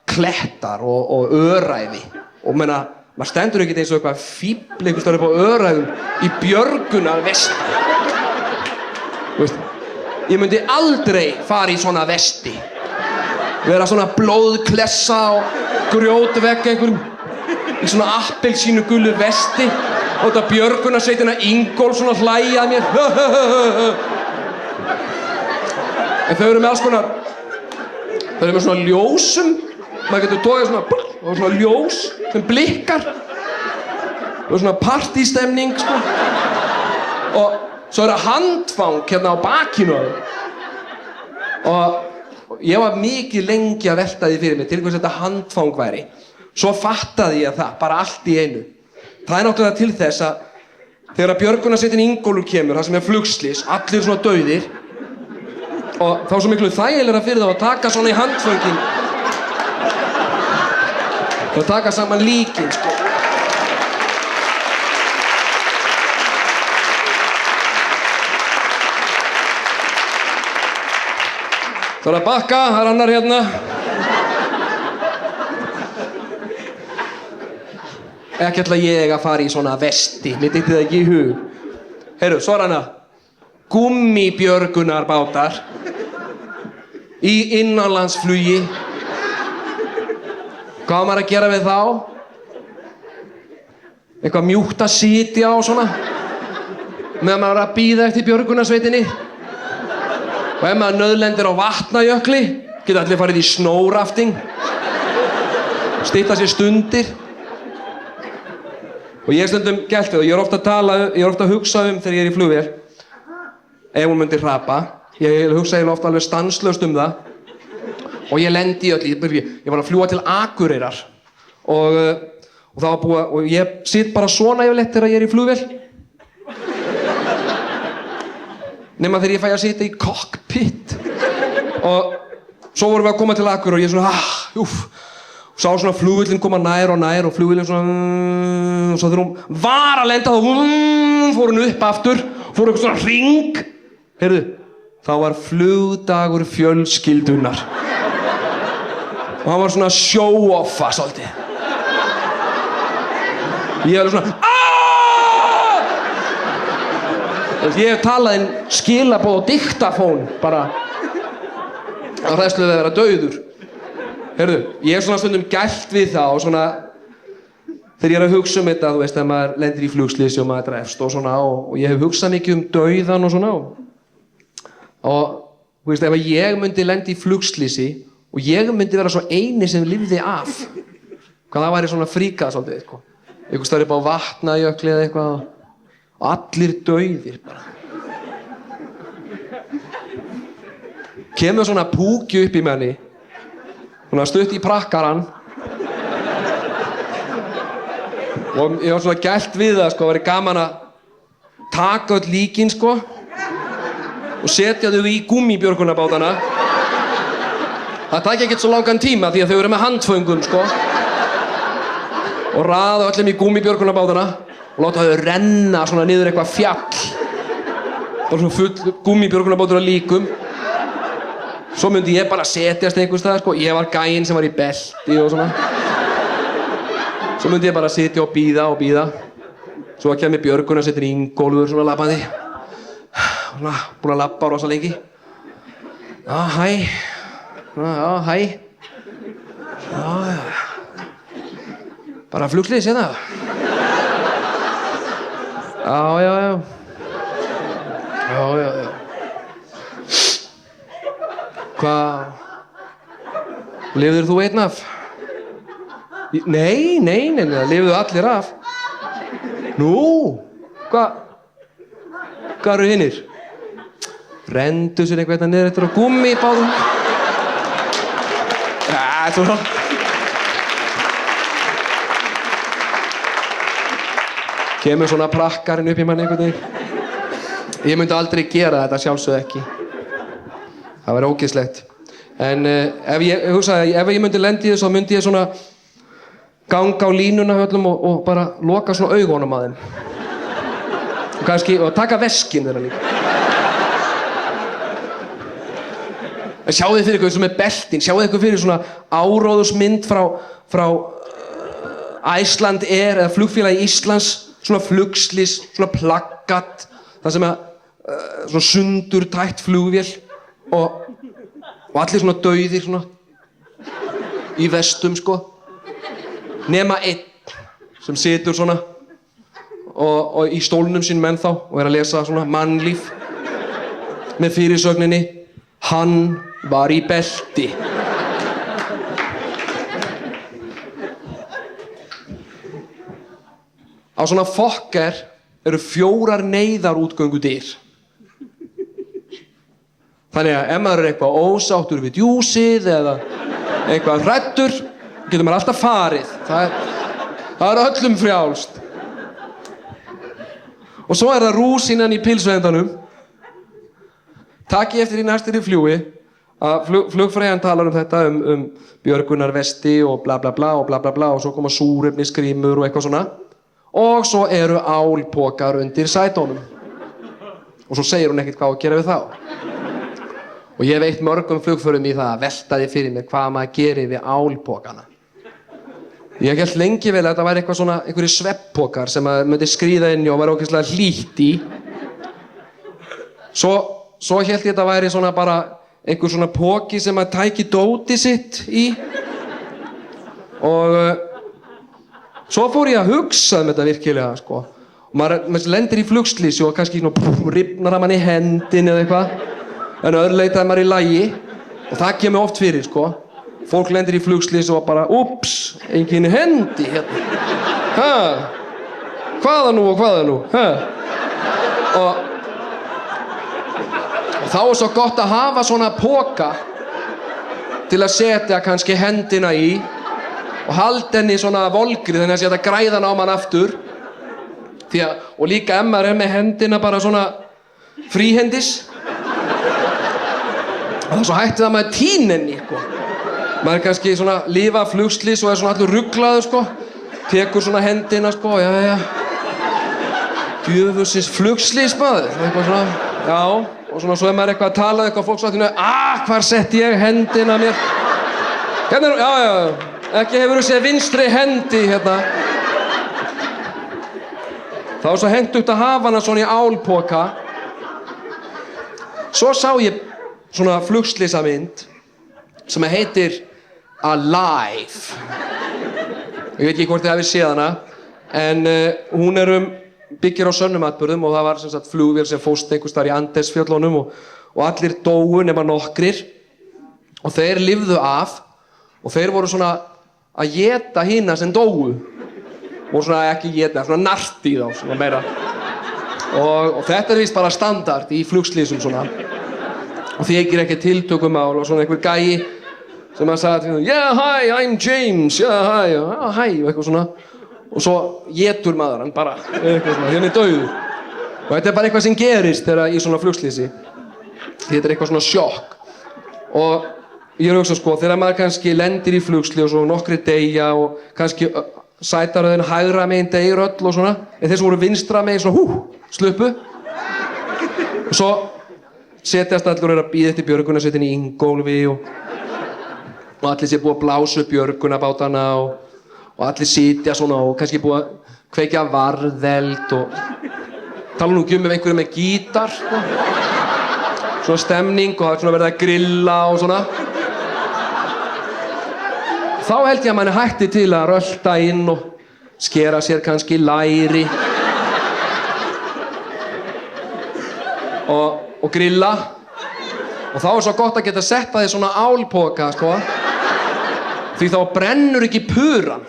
klettar og öræfi. Og maður stendur ekkert eins og eitthvað fíbl einhvers staðar upp á öræfum í björgunar vesti. Þú veist, ég myndi aldrei fara í svona vesti. Vera svona blóðklessa og grjótvegg einhverjum í svona appelsínu gulu vesti. Og þetta björgunarsveitina Ingólf svona hlæja að mér. En þau eru með alls konar, þau eru með svona ljósum. Maður getur tókað svona, og svona ljós sem blikkar. Og svona partystemning, sko. Og svo er það handfang hérna á bakinu á þau. Og ég var mikið lengi að velta því fyrir mig til hvers þetta handfang væri. Svo fattaði ég það, bara allt í einu. Það er náttúrulega til þess að þegar að björgunarsveitin Ingólfur kemur, það sem er flugslys, allir svona dauðir og þá er svo miklu þægilegra fyrir þá að taka svona í handföngin og taka saman líkin, sko. Það er að bakka, það er annar hérna. Ekki ætla ég að fara í svona vesti, mér dytti það ekki í hug. Heyrðu, svo er hana gummibjörgunarbátar í innanlandsflugi. Hvað á maður að gera við þá? Eitthvað mjúkt að sitja á svona meðan maður er að bíða eftir björgunarsveitinni. Og ef maður nauðlendir á Vatnajökli geta allir farið í snórafting, stytta sér stundir. Og ég er stundum gælt við og ég er ofta að hugsa þegar ég er í flugvél ef hún myndi hrapa. Ég hugsa ofta alveg stanslaust það. Og ég lendi í öllu, ég var að fljúga til Akureyrar og það var búið og ég sitt bara svona yfirleitt þegar ég er í flugvél. Nema þegar ég fæ að sitja í cockpit. Og svo vorum við að koma til Akureyrar og ég svona, sá svona flugvélinn koma nær og flugvélinn svona, og svo þegar hún var að lenda þá fór hún upp aftur, fór eitthvað svona hring. Heyrðu, þá var flugdagur fjölskyldunar. Og hann var svona show-offa svolítið. Ég var svona aaaaaah! Ég hef talað inn skilaboð og diktafón bara á hræðslu við að vera dauður. Heyrðu, ég hef svona stundum gælt við það og svona þegar ég er að hugsa þetta, þú veist, þegar maður lendir í flugslysi og maður drefst og svona og ég hef hugsað mikið dauðan og svona og þú veist, ef ég myndi lendi í flugslysi og ég myndi vera svo eini sem lifði af, hvað það væri svona fríkað svolítið, sko. Einhvers staðar upp á Vatnajökli eða eitthvað og allir dauðir bara. Kemur svona púkju upp í manni, svona stutt í prakkarann og ég var svona gælt við það, sko, það væri gaman að taka öll líkin, sko, og setja þau í gummibjörgunarbátana. Það tæki ekkert svo langan tíma því að þau eru með handföngum, sko. Og raða öllum í gummibjörgunarbátana og láta þau renna svona niður eitthvað fjall. Bara svona full gummibjörgunarbátur að líkum. Svo myndi ég bara setjast einhvers staðar, sko. Ég var gæinn sem var í belti og svona. Svo myndi ég bara sitja og bíða. Svo kemur björgunarsveitin Ingólfur svona labbandi. Svona, búinn að labba rosa lengi. Já, hæ. Já, hæ. Já. Bara flugslys hérna. Já. Hvað? Lifðir þú einn af? Nei, lifðu allir af. Nú, hvað eru hinnir? Rendu sér eitthvað hérna niður eftir á gummibátum. Svona. Kemur svona prakkarinn upp í manni einhvern veginn. Ég myndi aldrei gera þetta, sjálfsögðu ekki. Það væri ógeðslegt. En ef ég myndi lenda í þessu, þá myndi ég svona ganga á línuna höllum og bara loka svona augunum að þeim. Og kannski, og taka veskinn þeirra líka. En sjáu þið fyrir ykkur eins og með beltin, sjáu þið ykkur fyrir svona áróðursmynd frá Iceland Air eða flugfélagi Íslands, svona flugslys, svona plaggat, það sem svona sundurtætt flugvél og allir svona dauðir svona í vestum, sko. Nema einn sem situr svona og í stólnum sínum ennþá og er að lesa svona mannlíf með fyrirsögninni hann var í belti. Á svona Fokker eru 4 neyðarútgöngudyr. Þannig að ef maður er eitthvað ósáttur við djúsið eða eitthvað hræddur, getur maður alltaf farið. Það er öllum frjálst. Og svo er það rúsínan í pilsuendanum. Takk ég eftir í næstinni fljúi að flugfreyjan talar þetta um björgunarvesti og bla bla bla og bla bla bla og svo koma súrefnisgrímur og eitthvað svona. Og svo eru álpokar undir sætunum. Og svo segir hún ekkert hvað að gera við þá. Og ég veit mörgum flugförum í það að velta því fyrir mér hvað maður gerir við álpokana. Ég hélt lengi vel að þetta væri eitthvað svona, einhverjir svepppokar sem maður myndi skríða inn í og væri ógeðslega hlýtt í. Svo hélt ég að þetta væri svona bara einhver svona poki sem maður tæki dótið sitt í. Og svo fór ég að hugsa þetta virkilega, sko. Og maður lendir í flugslýsi og kannski rifnar að mann í hendin eða eitthvað. En öðruleita maður í lagi og það kemur oft fyrir, sko. Fólk lendir í flugslýsi og bara, ups, engin hendi hérna. Hvaða nú? Og þá er svo gott að hafa svona poka til að setja kannski hendina í og halda henni svona volgri þannig að setja græðan á mann aftur. Og líka ef maður með hendina bara svona fríhendis. Og það er svo hættið að maður týn henni, sko. Maður kannski svona lifa flugslýs og svona allur ruglaður, sko. Tekur svona hendina, sko, jæja. Djöfusins flugslýs, maður. Eitthvað svona, já. Og svona svo er maður eitthvað að tala eitthvað fólk svo að hvar setti ég hendina mér? Hérna, já. Ekki hefur þú séð vinstri hendi, hérna. Það var svo hentugt að hafa hana svona í álpoka. Svo sá ég svona flugslýsamynd sem heitir Alive. Ég veit ekki hvort þið hafið séð hana, en hún byggir á sönnum atburðum og það var sem sagt flugvél sem fórst einhvers staðar í Andesfjöllunum og allir dóu nema nokkrir og þeir lifðu af og þeir voru svona að éta hina sem dóu og svona ekki éta, svona narti þá, svona meira og þetta er víst bara standard í flugslýsum svona og þykir ekki tiltökumál og svona einhver gæi sem að sagði yeah, hi, I'm James, yeah, hi, oh, hi og eitthvað svona og svo étur maður hann bara eitthvað svona, hérna er dauður og þetta er bara eitthvað sem gerist þegar í svona flugslýsi þetta er eitthvað svona sjokk og ég hugsa sko, þegar maður kannski lendir í flugslýsi og svo nokkri deyja og kannski sætaröðin hægra megin deyr öll og svona en þeir sem voru vinstra megin svona sluppu og svo setjast allir og er að bíða eftir björguna setja inn í Ingólfi og allir sé búið að blása upp björgunabátana og allir sitja svona og kannski búið að kveikja varðeld og tala nú ekki ef einhverju með gítar sko. Svona stemning og það er svona verið að grilla og svona þá held ég að mann hætti til að rölta inn og skera sér kannski læri og grilla og þá er svo gott að geta setta því svona álpoka sko því þá brennur ekki puran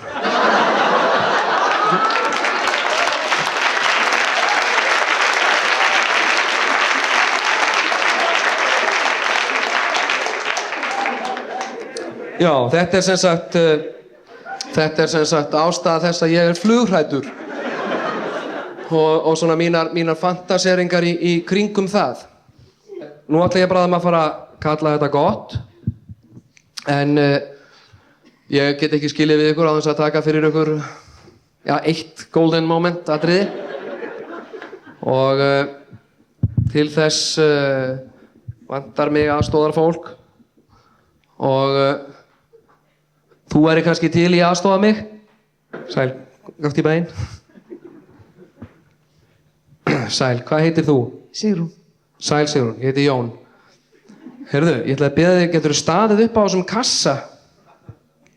já, þetta er sem sagt ástæða þess að ég er flughræddur og svona mínar fantaseringar í kringum það. Nú ætla ég bara að fara að kalla þetta gott en ég get ekki skilið við ykkur á þess að taka fyrir ykkur eitt golden moment atriði og til þess vantar mig aðstoðarfólk og þú væri kannski til í að aðstoða mig. Sæl, gátt í bæinn. Sæl, hvað heitir þú? Sigrún. Sæl Sigrún, ég heiti Jón. Heyrðu, ég ætla að biðja þig, geturðu staðið upp á þessum kassa?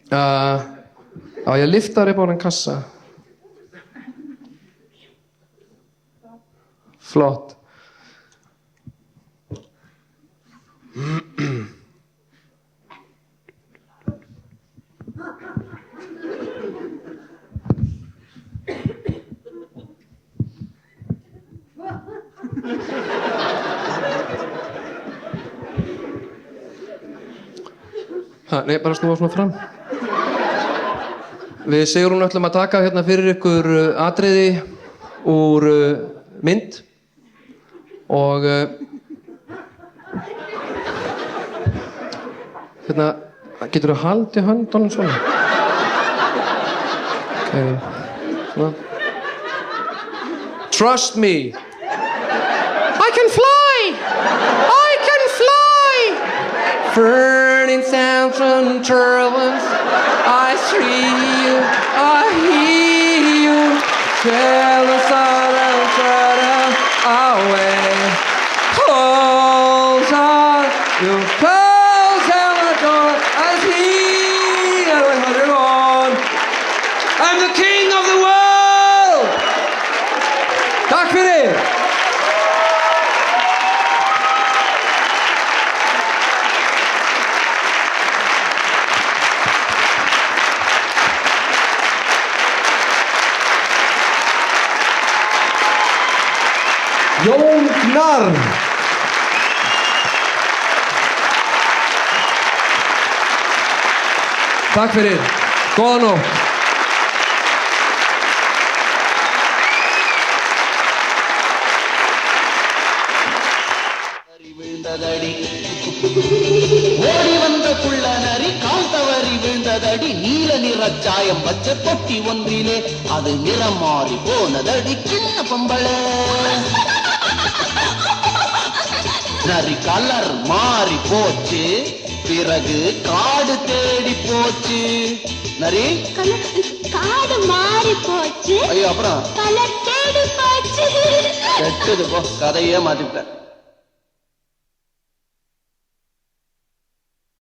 Já, ég lyfta þér upp á þennan kassa. Flott. Nei, bara snúa svona fram. Við Sigrún ætlum að taka hérna fyrir ykkur atriði úr mynd og hérna, geturðu haldið höndunum svona? Okay. Svona. Trust me. I can fly! I can fly! burning sounds and turbulence. I see you, I hear you, tell the sun and shadow away. Calls on you, calls on the door. I see everyone. I'm the king of the world. Tack för det. Jón Gnarr. Tack för det. Góða nótt. விழுந்ததடி ஓடி வந்த குள்ள நரி கால் தவறி விழுந்ததடி நீல நிற சாயம் வச்ச தொட்டி ஒன்றிலே அது நிறம் மாறி போனதடி சின்ன பொம்பளை நரி கலர் மாறி போச்சு பிறகு காடு தேடி போச்சு நரி காடு மாறி போச்சு ஐயோ அப்புறம் கலர் தேடி போச்சு கெட்டது போ கதையே மாத்திட்டேன்